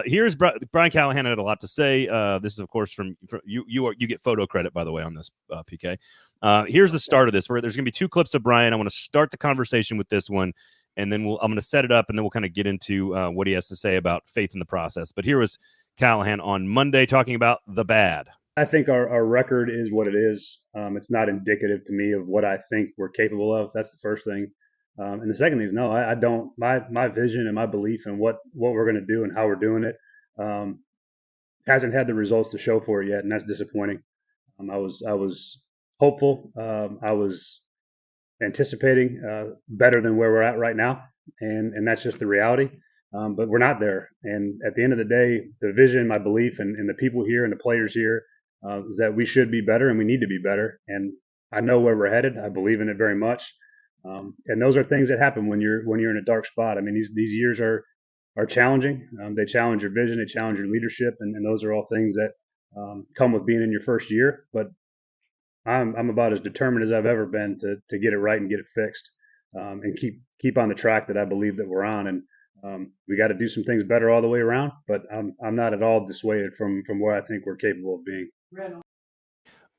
Speaker 1: Here's Brian Callahan had a lot to say. This is of course from you get photo credit by the way on this PK. Here's the start of this where there's going to be 2 clips of Brian. I want to start the conversation with this one, and then I'm going to set it up, and then we'll kind of get into what he has to say about faith in the process. But here was Callahan on Monday talking about the bad.
Speaker 4: I think our record is what it is. It's not indicative to me of what I think we're capable of. That's the first thing. And the second thing is, no, I don't. My vision and my belief in what we're going to do and how we're doing it hasn't had the results to show for it yet, and that's disappointing. I was hopeful. I was anticipating better than where we're at right now, and that's just the reality. But we're not there. And at the end of the day, the vision, my belief, and the people here and the players here is that we should be better and we need to be better. And I know where we're headed. I believe in it very much. And those are things that happen when you're in a dark spot. I mean, these years are challenging. They challenge your vision, they challenge your leadership, and those are all things that come with being in your first year. But I'm about as determined as I've ever been to get it right and get it fixed, and keep on the track that I believe that we're on. And we got to do some things better all the way around. But I'm not at all dissuaded from where I think we're capable of being.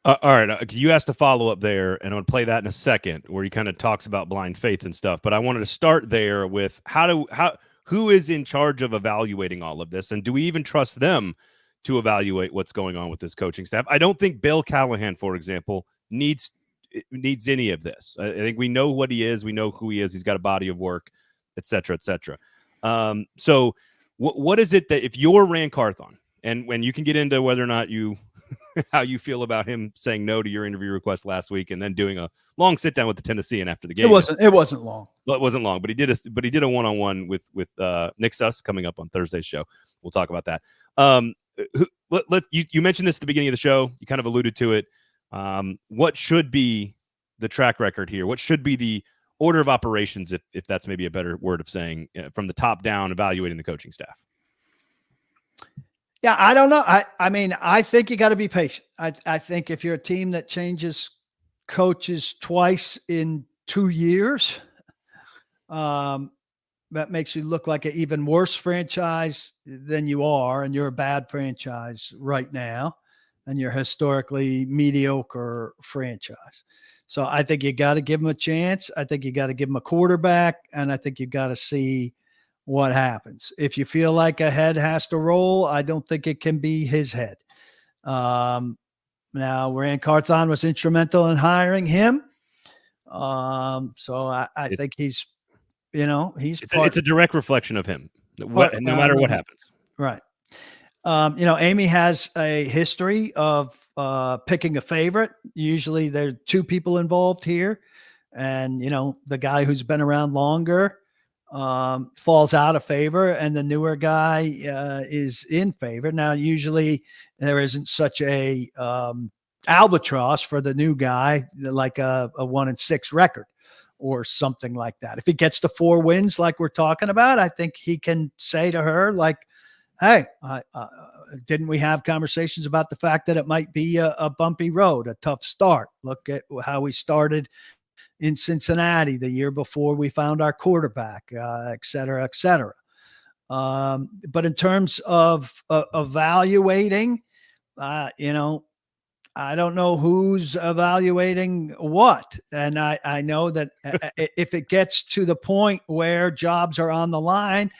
Speaker 1: All right, you asked a follow-up there, and I'm going to play that in a second, where he kind of talks about blind faith and stuff. But I wanted to start there with who is in charge of evaluating all of this, and do we even trust them to evaluate what's going on with this coaching staff? I don't think Bill Callahan, for example, needs any of this. I think we know what he is, we know who he is. He's got a body of work, et cetera, et cetera. So what is it that if you're Rand Carthon, and when you can get into whether or not you how you feel about him saying no to your interview request last week and then doing a long sit down with the Tennessean after the game.
Speaker 2: It wasn't long.
Speaker 1: Well, it wasn't long, but he did a one-on-one with Nick Suss coming up on Thursday's show. We'll talk about that. You mentioned this at the beginning of the show. You kind of alluded to it. What should be the track record here? What should be the order of operations, if that's maybe a better word of saying, from the top down, evaluating the coaching staff?
Speaker 2: Yeah, I don't know. I mean, I think you got to be patient. I think if you're a team that changes coaches twice in 2 years, that makes you look like an even worse franchise than you are, and you're a bad franchise right now, and you're historically mediocre franchise. So I think you got to give him a chance. I think you got to give him a quarterback, and I think you got to see what happens. If you feel like a head has to roll, I don't think it can be his head. Now, Rand Carthon was instrumental in hiring him. So I think he's,
Speaker 1: it's a direct reflection of him. No matter what happens.
Speaker 2: Right. Amy has a history of picking a favorite. Usually there are two people involved here. And, the guy who's been around longer falls out of favor, and the newer guy is in favor. Now, usually there isn't such a albatross for the new guy, like a 1-6 record or something like that. If he gets to 4 wins, like we're talking about, I think he can say to her, like, hey, didn't we have conversations about the fact that it might be a bumpy road, a tough start? Look at how we started in Cincinnati the year before we found our quarterback, et cetera, et cetera. But in terms of evaluating, I don't know who's evaluating what. And I know that if it gets to the point where jobs are on the line,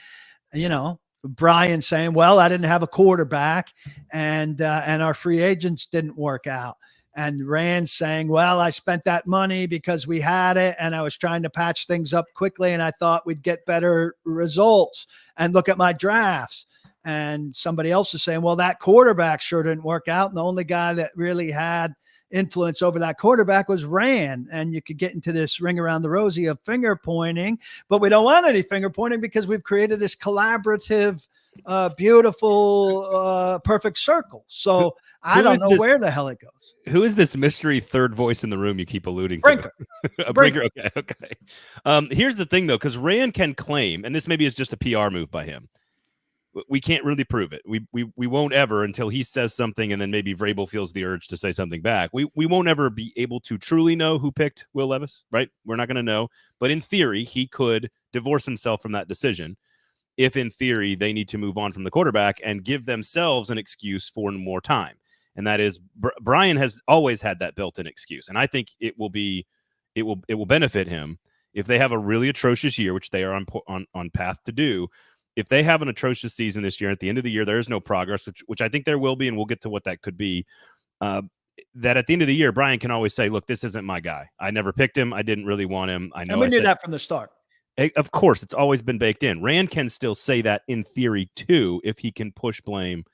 Speaker 2: Brian saying, well, I didn't have a quarterback and our free agents didn't work out. And Rand saying, well, I spent that money because we had it and I was trying to patch things up quickly and I thought we'd get better results, and look at my drafts. And somebody else is saying, well, that quarterback sure didn't work out. And the only guy that really had influence over that quarterback was Rand. And you could get into this ring around the rosy of finger pointing, but we don't want any finger pointing because we've created this collaborative, beautiful, perfect circle. So I don't know where the hell it goes.
Speaker 1: Who is this mystery third voice in the room you keep alluding
Speaker 2: Brinker.
Speaker 1: to? A Brinker. Okay. Here's the thing, though, because Rand can claim, and this maybe is just a PR move by him, we can't really prove it. We won't ever, until he says something and then maybe Vrabel feels the urge to say something back. We won't ever be able to truly know who picked Will Levis, right? We're not going to know. But in theory, he could divorce himself from that decision if, in theory, they need to move on from the quarterback and give themselves an excuse for more time. And that is, Brian has always had that built-in excuse. And I think it will benefit him if they have a really atrocious year, which they are on path to do. If they have an atrocious season this year, at the end of the year, there is no progress, which I think there will be, and we'll get to what that could be. That at the end of the year, Brian can always say, look, this isn't my guy. I never picked him. I didn't really want him. I know.
Speaker 2: And we knew that from the start.
Speaker 1: Of course, it's always been baked in. Rand can still say that in theory, too, if he can push blame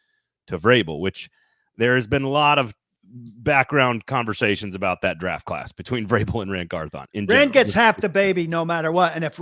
Speaker 1: to Vrabel, which there has been a lot of background conversations about that draft class between Vrabel and Rand Carthon.
Speaker 2: Rand gets half the baby no matter what. And if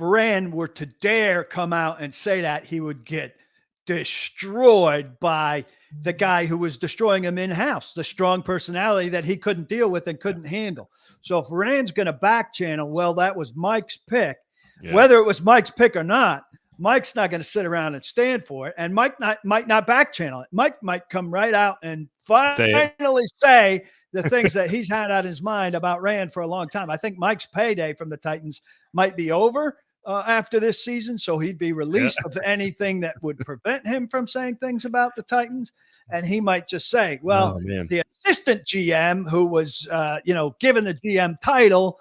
Speaker 2: Rand were to dare come out and say that, he would get destroyed by the guy who was destroying him in-house, the strong personality that he couldn't deal with and couldn't handle. So if Rand's going to back channel, well, that was Mike's pick. Yeah. Whether it was Mike's pick or not, Mike's not going to sit around and stand for it. And Mike might not back channel it. Mike might come right out and finally say the things that he's had on his mind about Rand for a long time. I think Mike's payday from the Titans might be over after this season, so he'd be released of anything that would prevent him from saying things about the Titans. And he might just say, well, the assistant GM who was, given the GM title,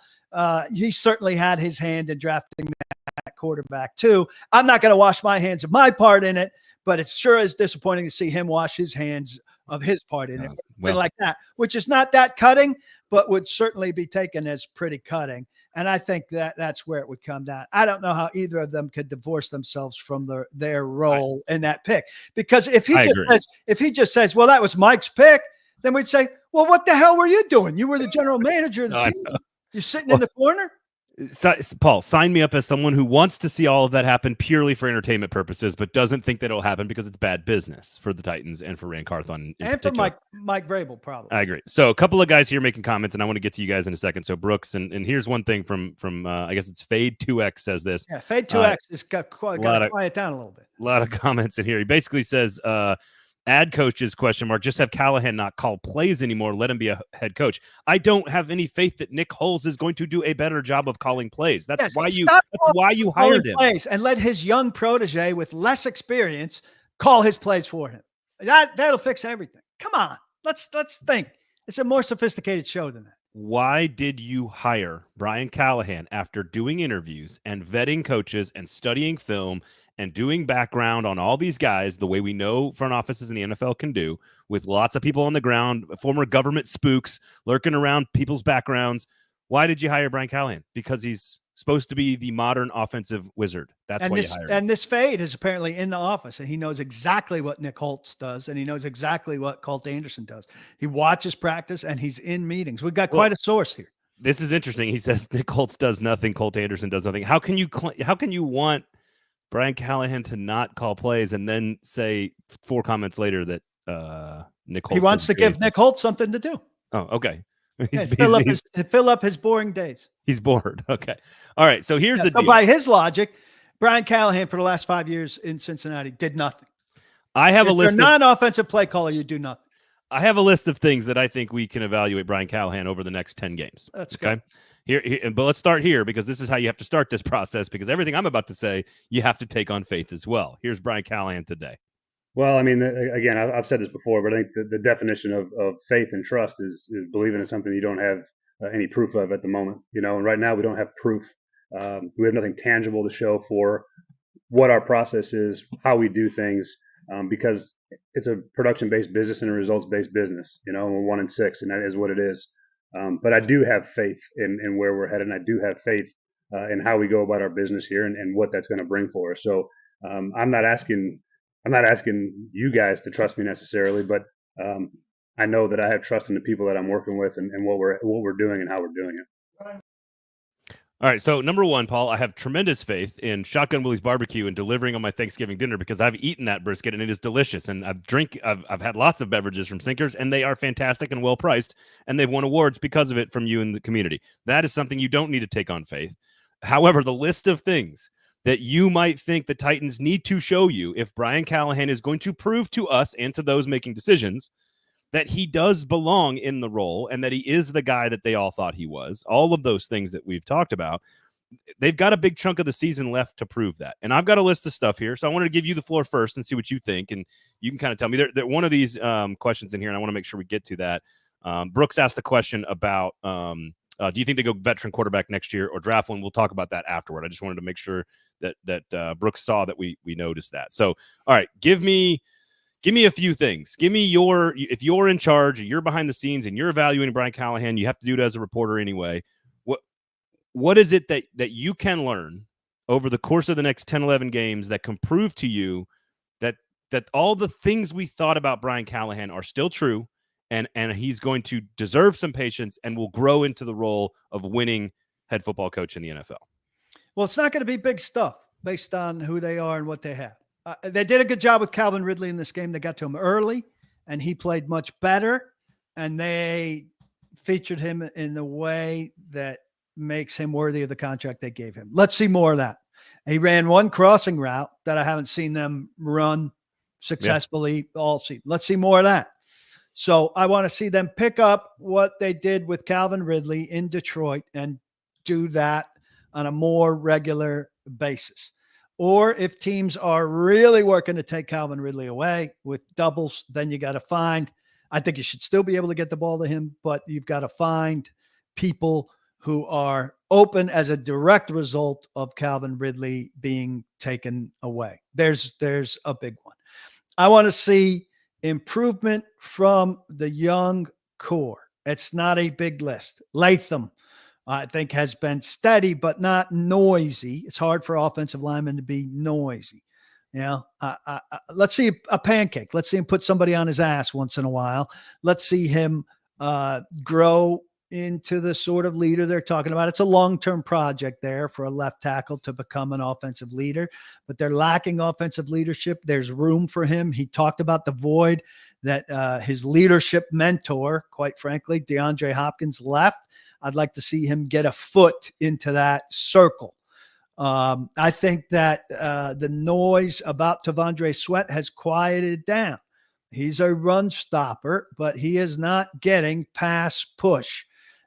Speaker 2: he certainly had his hand in drafting that quarterback too. I'm not going to wash my hands of my part in it, but it sure is disappointing to see him wash his hands of his part in it, like that, which is not that cutting, but would certainly be taken as pretty cutting. And I think that's where it would come down. I don't know how either of them could divorce themselves from their role in that pick, because if he just says, well, that was Mike's pick, then we'd say, well, what the hell were you doing? You were the general manager of the team. You're sitting in the corner.
Speaker 1: Paul, sign me up as someone who wants to see all of that happen purely for entertainment purposes, but doesn't think that it'll happen because it's bad business for the Titans and for Rand Carthon
Speaker 2: and for Mike Vrabel, probably.
Speaker 1: I agree. So a couple of guys here making comments, and I want to get to you guys in a second. So Brooks, and here's one thing from I guess it's Fade 2X says this.
Speaker 2: Yeah, Fade 2X has got to quiet down a little bit.
Speaker 1: A lot of comments in here. He basically says, Add coaches, ? Just have Callahan not call plays anymore. Let him be a head coach. I don't have any faith that Nick Holes is going to do a better job of calling plays. That's why you hired him.
Speaker 2: Plays and let his young protege with less experience call his plays for him. That'll fix everything. Come on. Let's think. It's a more sophisticated show than that.
Speaker 1: Why did you hire Brian Callahan after doing interviews and vetting coaches and studying film and doing background on all these guys the way we know front offices in the NFL can do, with lots of people on the ground, former government spooks lurking around people's backgrounds? Why did you hire Brian Callahan? Because he's supposed to be the modern offensive wizard. That's why you hired him.
Speaker 2: And this fade is apparently in the office, and he knows exactly what Nick Holtz does, and he knows exactly what Colt Anderson does. He watches practice, and he's in meetings. We've got quite a source here.
Speaker 1: This is interesting. He says Nick Holtz does nothing, Colt Anderson does nothing. How can you want Brian Callahan to not call plays and then say 4 comments later that Nick Holtz,
Speaker 2: he wants to give Nick Holtz something to do?
Speaker 1: Oh, okay.
Speaker 2: Fill up his boring days.
Speaker 1: He's bored. Okay. All right. So here's the deal.
Speaker 2: By his logic, Brian Callahan for the last 5 years in Cincinnati did nothing.
Speaker 1: I have a list.
Speaker 2: If you're a non-offensive play caller, you do nothing.
Speaker 1: I have a list of things that I think we can evaluate Brian Callahan over the next 10 games.
Speaker 2: That's
Speaker 1: okay. Here, but let's start here, because this is how you have to start this process, because everything I'm about to say, you have to take on faith as well. Here's Brian Callahan today.
Speaker 4: Well, I mean, again, I've said this before, but I think the definition of faith and trust is believing in something you don't have any proof of at the moment. And right now we don't have proof. We have nothing tangible to show for what our process is, how we do things, because it's a production-based business and a results-based business. We're 1-6, and that is what it is. But I do have faith in where we're headed, and I do have faith in how we go about our business here and what that's going to bring for us. So I'm not asking you guys to trust me necessarily, but I know that I have trust in the people that I'm working with and what we're doing and how we're doing it.
Speaker 1: All right. So number one, Paul, I have tremendous faith in Shotgun Willie's Barbecue and delivering on my Thanksgiving dinner, because I've eaten that brisket and it is delicious. And I've had lots of beverages from Sinkers, and they are fantastic and well priced, and they've won awards because of it from you in the community. That is something you don't need to take on faith. However, the list of things that you might think the Titans need to show you if Brian Callahan is going to prove to us and to those making decisions that he does belong in the role and that he is the guy that they all thought he was, all of those things that we've talked about, they've got a big chunk of the season left to prove that. And I've got a list of stuff here, so I wanted to give you the floor first and see what you think, and you can kind of tell me. There one of these questions in here, and I want to make sure we get to that. Brooks asked the question about do you think they go veteran quarterback next year or draft one? We'll talk about that afterward. I just wanted to make sure that Brooks saw that we noticed that. So, all right, give me a few things. Give me if you're in charge, you're behind the scenes, and you're evaluating Brian Callahan, you have to do it as a reporter anyway. What is it that you can learn over the course of the next 10, 11 games that can prove to you that all the things we thought about Brian Callahan are still true, and he's going to deserve some patience and will grow into the role of winning head football coach in the NFL?
Speaker 2: Well, it's not going to be big stuff based on who they are and what they have. They did a good job with Calvin Ridley in this game. They got to him early, and he played much better, and they featured him in the way that makes him worthy of the contract they gave him. Let's see more of that. He ran one crossing route that I haven't seen them run successfully all season. Let's see more of that. So I want to see them pick up what they did with Calvin Ridley in Detroit and do that on a more regular basis. Or if teams are really working to take Calvin Ridley away with doubles, then you got to find, I think you should still be able to get the ball to him, but you've got to find people who are open as a direct result of Calvin Ridley being taken away. There's a big one. I want to see improvement from the young core. It's not a big list. Latham, I think, has been steady, but not noisy. It's hard for offensive linemen to be noisy. Let's see a pancake. Let's see him put somebody on his ass once in a while. Let's see him grow into the sort of leader they're talking about. It's a long-term project there for a left tackle to become an offensive leader, but they're lacking offensive leadership. There's room for him. He talked about the void that his leadership mentor, quite frankly, DeAndre Hopkins, left. I'd like to see him get a foot into that circle. I think that the noise about Tavondre Sweat has quieted down. He's a run stopper, but he is not getting pass push.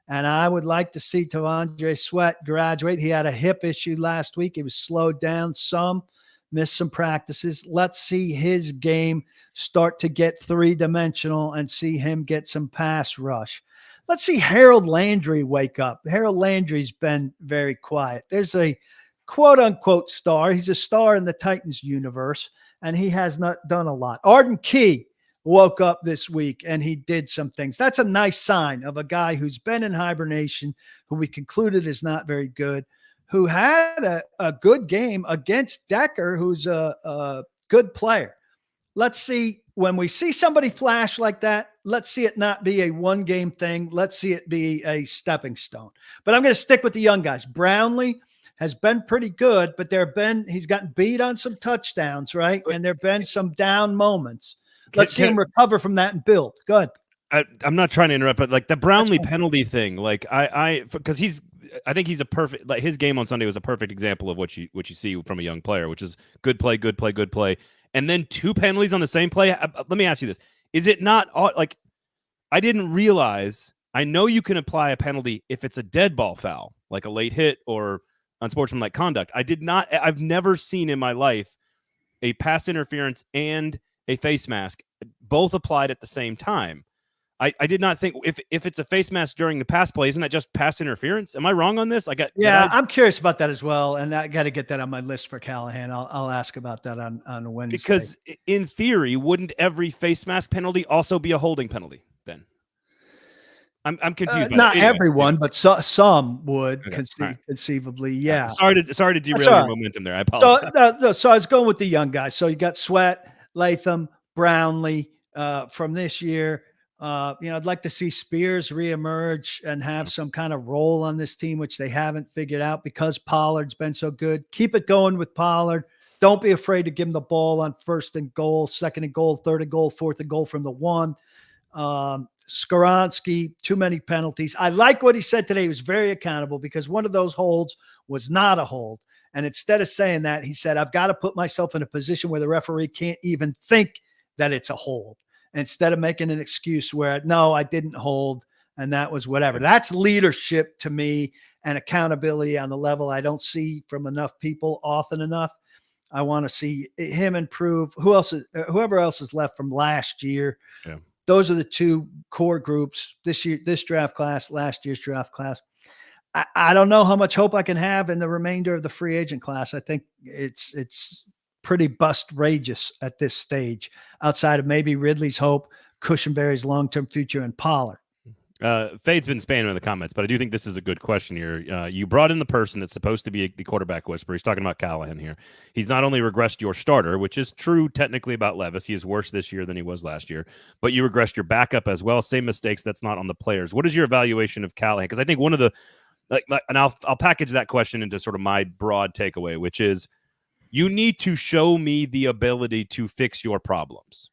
Speaker 2: And I would like to see T'Vondre Sweat graduate. He had a hip issue last week. He was slowed down some, missed some practices. Let's see his game start to get three-dimensional and see him get some pass rush. Let's see Harold Landry wake up. Harold Landry's been very quiet. There's a quote-unquote star. He's a star in the Titans universe, and he has not done a lot. Arden Key woke up this week and he did some things. That's a nice sign of a guy who's been in hibernation, who we concluded is not very good, who had a good game against Decker, who's a good player. Let's see, when we see somebody flash like that, let's see it not be a one-game thing. Let's see it be a stepping stone. But I'm going to stick with the young guys. Brownlee has been pretty good, but he's gotten beat on some touchdowns, right? And there have been some down moments. Let's see him recover from that and build. Go ahead.
Speaker 1: I'm not trying to interrupt, but like the Brownlee penalty thing, like because I think he's a perfect, like his game on Sunday was a perfect example of what you see from a young player, which is good play, and then 2 penalties on the same play. Let me ask you this: is it not like I didn't realize? I know you can apply a penalty if it's a dead ball foul, like a late hit or unsportsmanlike conduct. I've never seen in my life a pass interference and a face mask both applied at the same time. I did not think if it's a face mask during the pass play, isn't that just pass interference? Am I wrong on this?
Speaker 2: I'm curious about that as well, and I got to get that on my list for Callahan. I'll ask about that on Wednesday.
Speaker 1: Because in theory, wouldn't every face mask penalty also be a holding penalty then? I'm confused.
Speaker 2: Not everyone, but some would conceivably. Yeah.
Speaker 1: Sorry to derail your momentum there. I apologize.
Speaker 2: So I was going with the young guys. So you got Sweat, Latham, Brownlee from this year. I'd like to see Spears reemerge and have some kind of role on this team, which they haven't figured out because Pollard's been so good. Keep it going with Pollard. Don't be afraid to give him the ball on 1st and goal, 2nd and goal, 3rd and goal, 4th and goal from the 1. Skoronski, too many penalties. I like what he said today. He was very accountable because one of those holds was not a hold. And instead of saying that, he said, I've got to put myself in a position where the referee can't even think that it's a hold, instead of making an excuse where, no, I didn't hold, and that was whatever. That's leadership to me and accountability on the level I don't see from enough people often enough. I want to see him improve. Whoever else is left from last year. Yeah. Those are the 2 core groups this year, this draft class, last year's draft class. I don't know how much hope I can have in the remainder of the free agent class. I think it's pretty bust-rageous at this stage, outside of maybe Ridley's hope, Cushenberry's long-term future, and Pollard.
Speaker 1: Fade's been spamming in the comments, but I do think this is a good question here. You brought in the person that's supposed to be the quarterback whisperer. He's talking about Callahan here. He's not only regressed your starter, which is true technically about Levis. He is worse this year than he was last year, but you regressed your backup as well. Same mistakes. That's not on the players. What is your evaluation of Callahan? Because I think one of the and I'll package that question into sort of my broad takeaway, which is you need to show me the ability to fix your problems.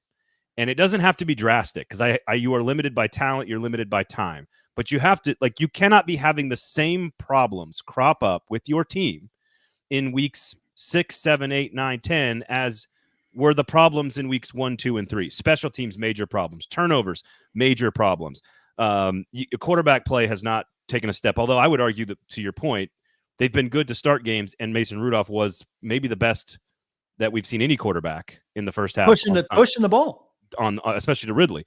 Speaker 1: And it doesn't have to be drastic because you are limited by talent. You're limited by time. But you have to, you cannot be having the same problems crop up with your team in weeks 6, 7, 8, 9, 10 as were the problems in weeks 1, 2, and 3. Special teams, major problems. Turnovers, major problems. Quarterback play has not taken a step. Although I would argue that, to your point, they've been good to start games, and Mason Rudolph was maybe the best that we've seen any quarterback in the first half.
Speaker 2: Pushing the ball.
Speaker 1: Especially to Ridley.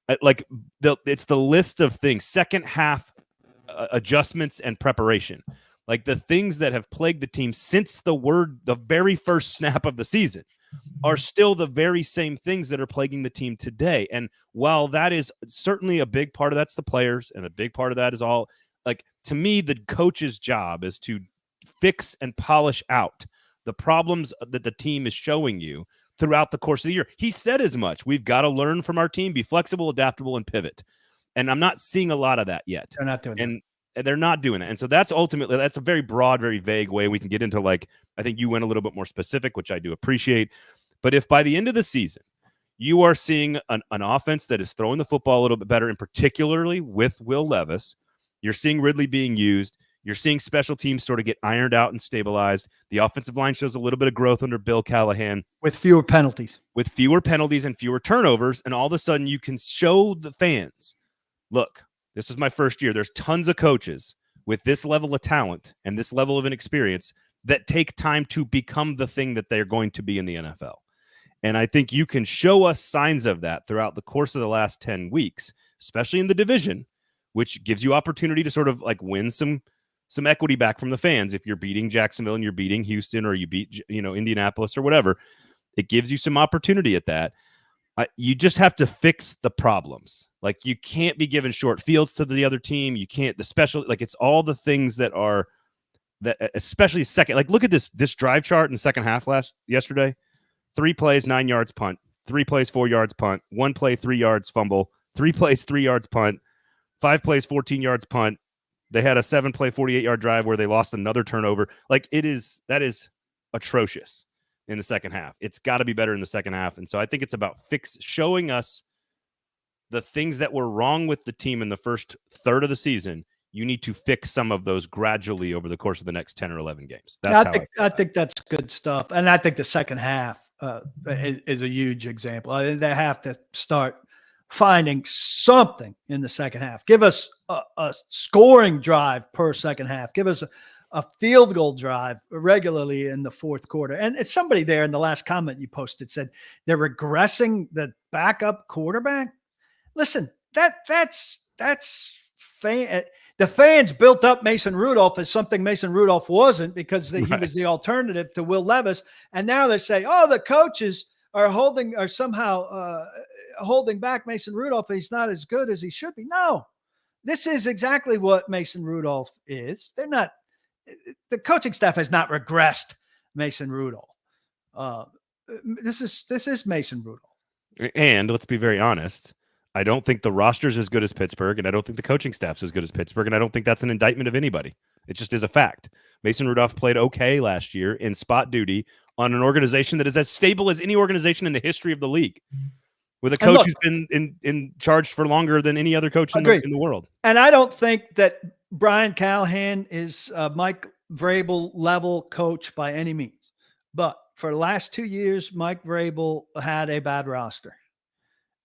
Speaker 1: It's the list of things, second half adjustments and preparation, like the things that have plagued the team since the very first snap of the season are still the very same things that are plaguing the team today. And while that is certainly a big part of that's the players, and a big part of that is all, to me, the coach's job is to fix and polish out the problems that the team is showing you throughout the course of the year. He said as much. We've got to learn from our team, be flexible, adaptable, and pivot. And I'm not seeing a lot of that yet.
Speaker 2: They're not doing that.
Speaker 1: And they're not doing that. And so that's a very broad, very vague way we can get into, I think you went a little bit more specific, which I do appreciate. But if by the end of the season, you are seeing an offense that is throwing the football a little bit better, and particularly with Will Levis, you're seeing Ridley being used, You're seeing special teams sort of get ironed out and stabilized. The offensive line shows a little bit of growth under Bill Callahan.
Speaker 2: With fewer penalties.
Speaker 1: With fewer penalties and fewer turnovers, and all of a sudden you can show the fans, look, this is my first year. There's tons of coaches with this level of talent and this level of inexperience that take time to become the thing that they're going to be in the NFL. And I think you can show us signs of that throughout the course of the last 10 weeks, especially in the division, which gives you opportunity to sort of like win some equity back from the fans. If you're beating Jacksonville and you're beating Houston, or you beat, Indianapolis or whatever, it gives you some opportunity at that. You just have to fix the problems. Like, you can't be giving short fields to the other team. You can't, it's all the things that are that, especially second, like look at this drive chart in the second half yesterday, 3 plays, 9 yards punt, 3 plays, 4 yards punt, 1 play, 3 yards fumble, 3 plays, 3 yards punt, 5 plays, 14 yards punt. They had a 7-play, 48-yard drive where they lost another turnover. Like, that is atrocious in the second half. It's got to be better in the second half. And so I think it's about showing us the things that were wrong with the team in the first third of the season. You need to fix some of those gradually over the course of the next 10 or 11 games.
Speaker 2: I think that's good stuff. And I think the second half is a huge example. I think they have to start finding something in the second half. Give us a scoring drive per second half. Give us a field goal drive regularly in the fourth quarter. And it's somebody there in the last comment you posted said they're regressing the backup quarterback. Listen, that's the fans built up Mason Rudolph as something Mason Rudolph wasn't, because he was the alternative to Will Levis. And now they say, oh, the coaches are somehow holding back Mason Rudolph. He's not as good as he should be. No, this is exactly what Mason Rudolph is. The coaching staff has not regressed Mason Rudolph. This is Mason Rudolph.
Speaker 1: And let's be very honest, I don't think the roster's as good as Pittsburgh, and I don't think the coaching staff's as good as Pittsburgh, and I don't think that's an indictment of anybody. It just is a fact. Mason Rudolph played okay last year in spot duty on an organization that is as stable as any organization in the history of the league, with a coach who's been in charge for longer than any other coach in the world.
Speaker 2: And I don't think that Brian Callahan is Mike Vrabel level coach by any means. But for the last 2 years, Mike Vrabel had a bad roster.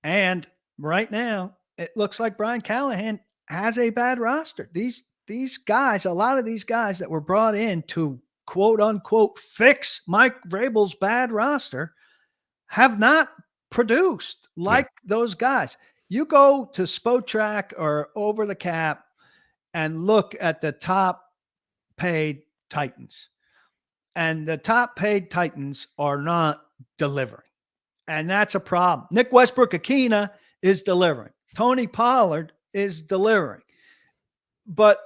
Speaker 2: And right now, it looks like Brian Callahan has a bad roster. These guys, a lot of these guys that were brought in to quote unquote fix Mike Vrabel's bad roster have not produced like those guys. You go to Spotrac or Over the Cap and look at the top paid Titans, and the top paid Titans are not delivering. And that's a problem. Nick Westbrook-Akina is delivering. Tony Pollard is delivering. But,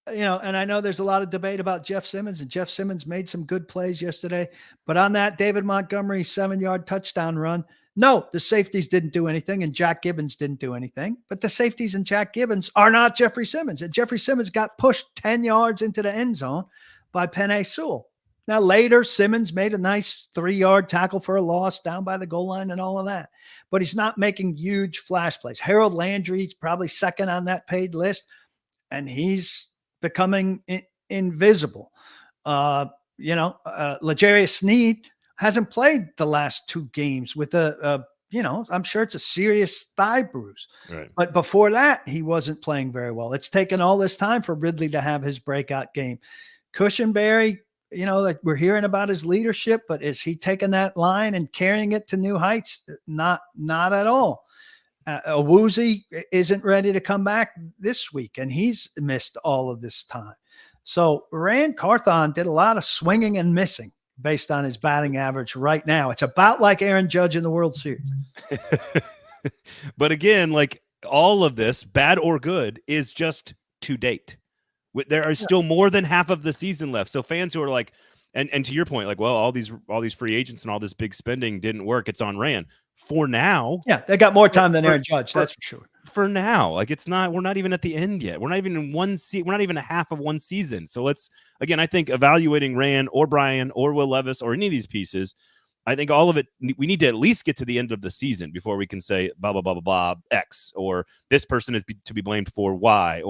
Speaker 2: and I know there's a lot of debate about Jeff Simmons, and Jeff Simmons made some good plays yesterday. But on that David Montgomery 7-yard touchdown run, no, the safeties didn't do anything, and Jack Gibbons didn't do anything. But the safeties and Jack Gibbons are not Jeffrey Simmons. And Jeffrey Simmons got pushed 10 yards into the end zone by Penei Sewell. Now, later, Simmons made a nice 3-yard tackle for a loss down by the goal line and all of that. But he's not making huge flash plays. Harold Landry's probably second on that paid list, and becoming invisible. L'Jarius Sneed hasn't played the last 2 games with I'm sure it's a serious thigh bruise.
Speaker 1: Right.
Speaker 2: But before that, he wasn't playing very well. It's taken all this time for Ridley to have his breakout game. Cushenberry, like we're hearing about his leadership, but is he taking that line and carrying it to new heights? Not at all. Awuzie isn't ready to come back this week, and he's missed all of this time. So Rand Carthon did a lot of swinging and missing based on his batting average right now. It's about like Aaron Judge in the World Series.
Speaker 1: But again, like all of this, bad or good, is just to date. There are still more than half of the season left. So fans who are like, and to your point, like, well, all these free agents and all this big spending didn't work. It's on Rand. For now.
Speaker 2: Yeah, they got more time than Aaron Judge, that's for sure.
Speaker 1: For now. Like, we're not even at the end yet. We're not even in we're not even a half of one season. So I think evaluating Rand or Brian or Will Levis or any of these pieces, I think all of it, we need to at least get to the end of the season before we can say blah, blah, blah, blah, blah, X, or this person is to be blamed for Y,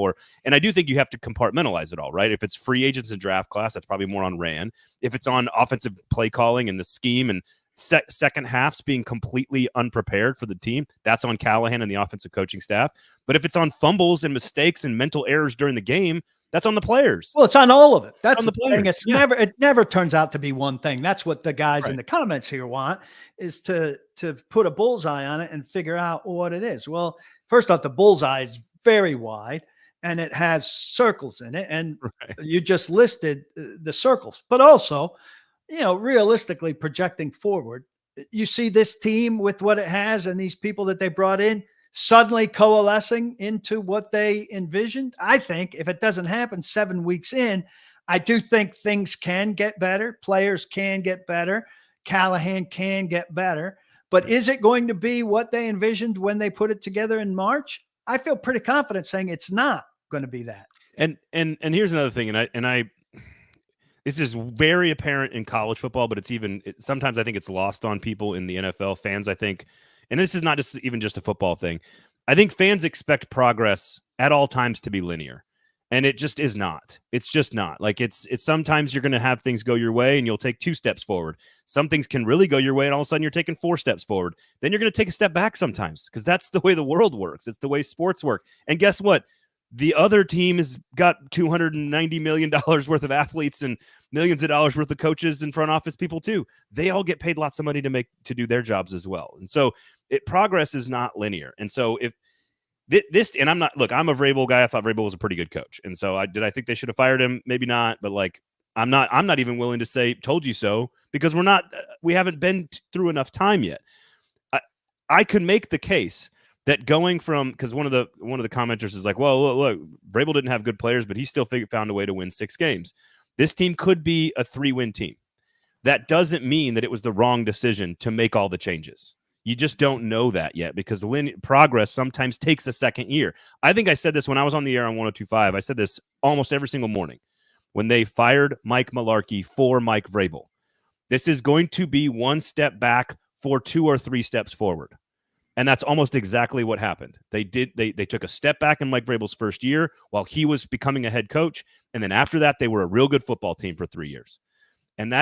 Speaker 1: and I do think you have to compartmentalize it all, right? If it's free agents and draft class, that's probably more on Rand. If it's on offensive play calling and the scheme and second halves being completely unprepared for the team, that's on Callahan and the offensive coaching staff. But if it's on fumbles and mistakes and mental errors during the game, that's on the players.
Speaker 2: Well, it's on all of it. That's
Speaker 1: on the
Speaker 2: thing.
Speaker 1: players.
Speaker 2: It never turns out to be one thing. That's what the guys in the comments here want, is to put a bullseye on it and figure out what it is. Well, first off, the bullseye is very wide and it has circles in it. And you just listed the circles, but also, realistically projecting forward, you see this team with what it has and these people that they brought in suddenly coalescing into what they envisioned. I think if it doesn't happen 7 weeks in, I do think things can get better. Players can get better. Callahan can get better. But is it going to be what they envisioned when they put it together in March? I feel pretty confident saying it's not going to be that.
Speaker 1: And here's another thing, and I this is very apparent in college football, but sometimes I think it's lost on people in the NFL fans, I think. And this is not even just a football thing. I think fans expect progress at all times to be linear, and it just is not. It's just not. Like it's sometimes you're going to have things go your way and you'll take 2 steps forward. Some things can really go your way and all of a sudden you're taking 4 steps forward. Then you're going to take a step back sometimes, because that's the way the world works. It's the way sports work. And guess what? The other team has got $290 million worth of athletes and millions of dollars worth of coaches and front office people too. They all get paid lots of money to do their jobs as well. And so progress is not linear. And so if this, and I'm a Vrabel guy. I thought Vrabel was a pretty good coach. And so I think they should have fired him? Maybe not, but I'm not even willing to say told you so, because we haven't been through enough time yet. I could make the case that going from, because one of the commenters is like, well, look, Vrabel didn't have good players, but he still found a way to win 6 games. This team could be a 3-win team. That doesn't mean that it was the wrong decision to make all the changes. You just don't know that yet, because progress sometimes takes a second year. I think I said this when I was on the air on 102.5. I said this almost every single morning when they fired Mike Mularkey for Mike Vrabel. This is going to be 1 step back for 2 or 3 steps forward. And that's almost exactly what happened. They took a step back in Mike Vrabel's first year while he was becoming a head coach. And then after that, they were a real good football team for 3 years. And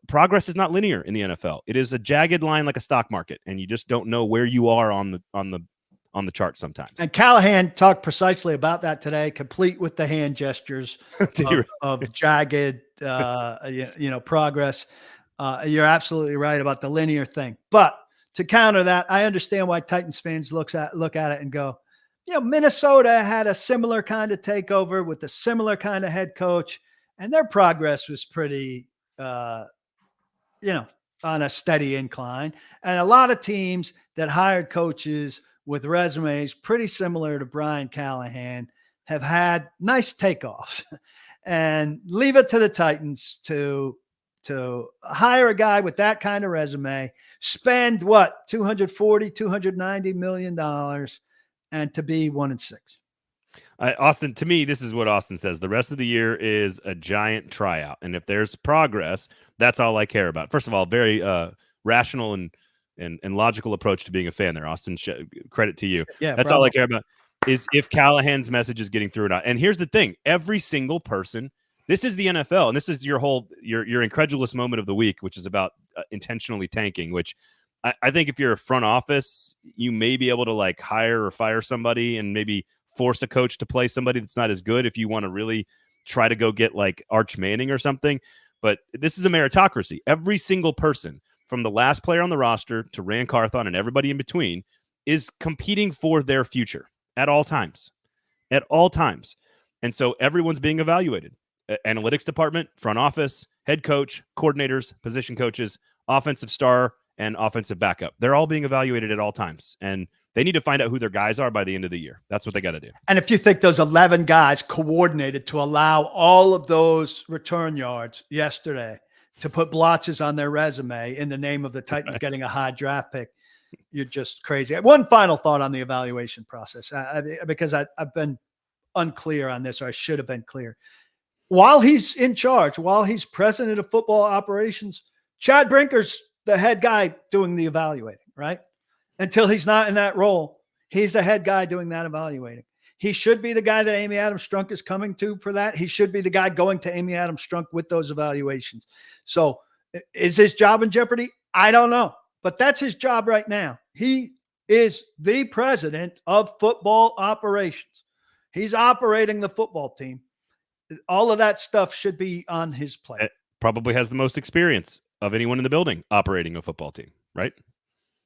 Speaker 1: progress is not linear in the NFL. It is a jagged line like a stock market. And you just don't know where you are on the chart sometimes.
Speaker 2: And Callahan talked precisely about that today, complete with the hand gestures of jagged, progress. You're absolutely right about the linear thing. But to counter that, I understand why Titans fans look at it and go, Minnesota had a similar kind of takeover with a similar kind of head coach, and their progress was pretty, on a steady incline. And a lot of teams that hired coaches with resumes pretty similar to Brian Callahan have had nice takeoffs. And leave it to the Titans to hire a guy with that kind of resume, spend $290 million, and to be 1-6.
Speaker 1: Austin, to me, this is what Austin says. The rest of the year is a giant tryout. And if there's progress, that's all I care about. First of all, very rational and logical approach to being a fan there, Austin. Credit to you.
Speaker 2: Yeah,
Speaker 1: that's all I care about, is if Callahan's message is getting through or not. And here's the thing. Every single person, this is the NFL, and this is your incredulous moment of the week, which is about intentionally tanking, which I think if you're a front office, you may be able to hire or fire somebody and maybe force a coach to play somebody that's not as good if you want to really try to go get Arch Manning or something. But this is a meritocracy. Every single person, from the last player on the roster to Rand Carthon and everybody in between, is competing for their future at all times. At all times. And so everyone's being evaluated. Analytics department, front office, head coach, coordinators, position coaches, offensive star, and offensive backup. They're all being evaluated at all times. And they need to find out who their guys are by the end of the year. That's what they got to do.
Speaker 2: And if you think those 11 guys coordinated to allow all of those return yards yesterday to put blotches on their resume in the name of the Titans getting a high draft pick, you're just crazy. One final thought on the evaluation process, because I've been unclear on this, or I should have been clear. While he's in charge, while he's president of football operations, Chad Brinker's the head guy doing the evaluating, right? Until he's not in that role, he's the head guy doing that evaluating. He should be the guy that Amy Adams Strunk is coming to for that. He should be the guy going to Amy Adams Strunk with those evaluations. So is his job in jeopardy? I don't know, but that's his job right now. He is the president of football operations. He's operating the football team. All of that stuff should be on his plate.
Speaker 1: It probably has the most experience of anyone in the building operating a football team, right?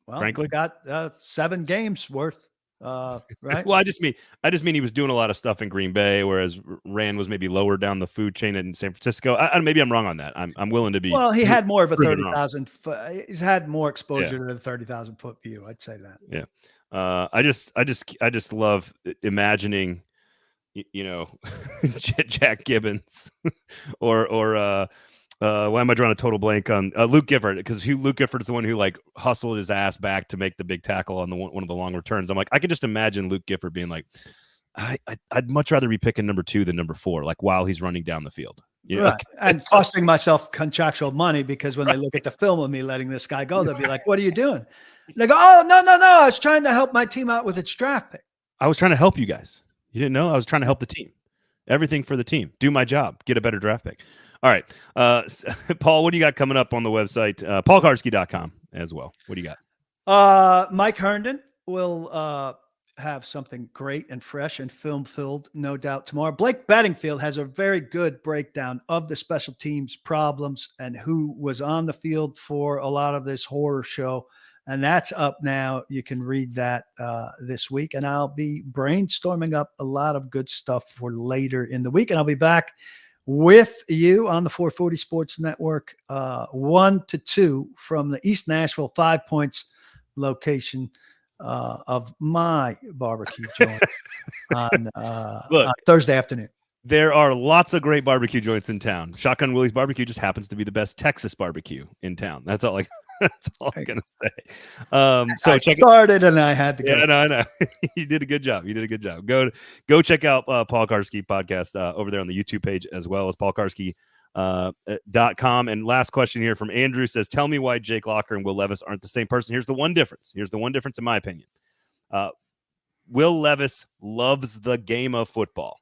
Speaker 2: Well,
Speaker 1: frankly,
Speaker 2: he's got 7 games worth. Right.
Speaker 1: Well, I just mean he was doing a lot of stuff in Green Bay, whereas Rand was maybe lower down the food chain in San Francisco. Maybe I'm wrong on that. I'm willing to be.
Speaker 2: Well, he had more of a 30,000. He's had more exposure to the 30,000 foot view. I'd say that.
Speaker 1: Yeah. I just love imagining, Jack Gibbons or why am I drawing a total blank on Luke Gifford? Because Luke Gifford is the one who like hustled his ass back to make the big tackle on one of the long returns. I'm like, I could just imagine Luke Gifford being like, I'd much rather be picking number 2 than number 4, like while he's running down the field.
Speaker 2: Right. And costing myself contractual money because when they look at the film of me letting this guy go, they'll be like, what are you doing? They go, oh, no. I was trying to help my team out with its draft pick.
Speaker 1: I was trying to help you guys. You didn't know? I was trying to help the team. Everything for the team. Do my job. Get a better draft pick. All right. Paul, what do you got coming up on the website? PaulKuharsky.com as well. What do you
Speaker 2: got? Mike Herndon will have something great and fresh and film-filled, no doubt, tomorrow. Blake Bedingfield has a very good breakdown of the special teams problems and who was on the field for a lot of this horror show. And that's up now. You can read that this week. And I'll be brainstorming up a lot of good stuff for later in the week. And I'll be back with you on the 440 Sports Network, 1 to 2 from the East Nashville 5 Points location of my barbecue joint on Thursday afternoon.
Speaker 1: There are lots of great barbecue joints in town. Shotgun Willie's Barbecue just happens to be the best Texas barbecue in town. That's all I'm gonna say. So
Speaker 2: I started and I had to go.
Speaker 1: Yeah, I know. You did a good job. Go check out Paul Kuharsky podcast over there on the YouTube page, as well as paulkuharsky.com. And last question here from Andrew says, tell me why Jake Locker and Will Levis aren't the same person. Here's the one difference in my opinion. Will Levis loves the game of football.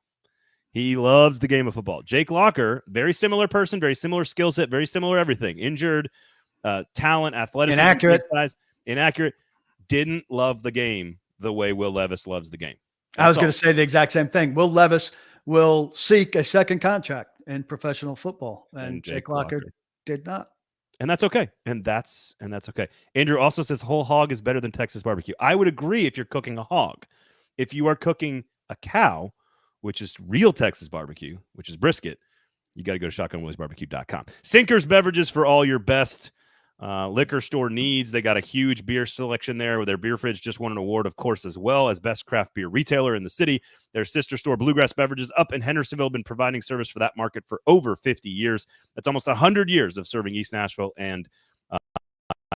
Speaker 1: He loves the game of football. Jake Locker, very similar person, very similar skill set, very similar everything. Injured, talent, athleticism, inaccurate, didn't love the game the way Will Levis loves the game.
Speaker 2: I was going to say the exact same thing. Will Levis will seek a second contract in professional football, and Jake Locker did not.
Speaker 1: And that's okay. And that's okay. Andrew also says whole hog is better than Texas barbecue. I would agree if you're cooking a hog. If you are cooking a cow, which is real Texas barbecue, which is brisket, you got to go to shotgunwilliesbarbecue.com. Sinkers Beverages for all your best liquor store needs. They got a huge beer selection there, where their beer fridge just won an award, of course, as well as best craft beer retailer in the city. Their sister store, Bluegrass Beverages, up in Hendersonville, been providing service for that market for over 50 years. That's almost 100 years of serving East Nashville and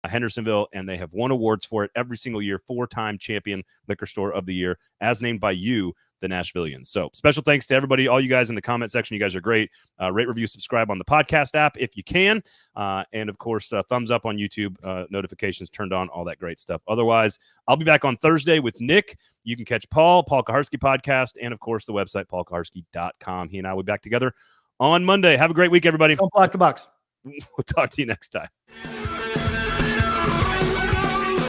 Speaker 1: Hendersonville, and they have won awards for it every single year. 4-time champion liquor store of the year, as named by you, the Nashvillians. So special thanks to everybody, all you guys in the comment section. You guys are great. Rate, review, subscribe on the podcast app if you can. And of course, thumbs up on YouTube, notifications turned on, all that great stuff. Otherwise, I'll be back on Thursday with Nick. You can catch Paul Kuharsky podcast, and of course the website, paulkuharsky.com. He and I will be back together on Monday. Have a great week, everybody.
Speaker 2: Don't block the box.
Speaker 1: We'll talk to you next time.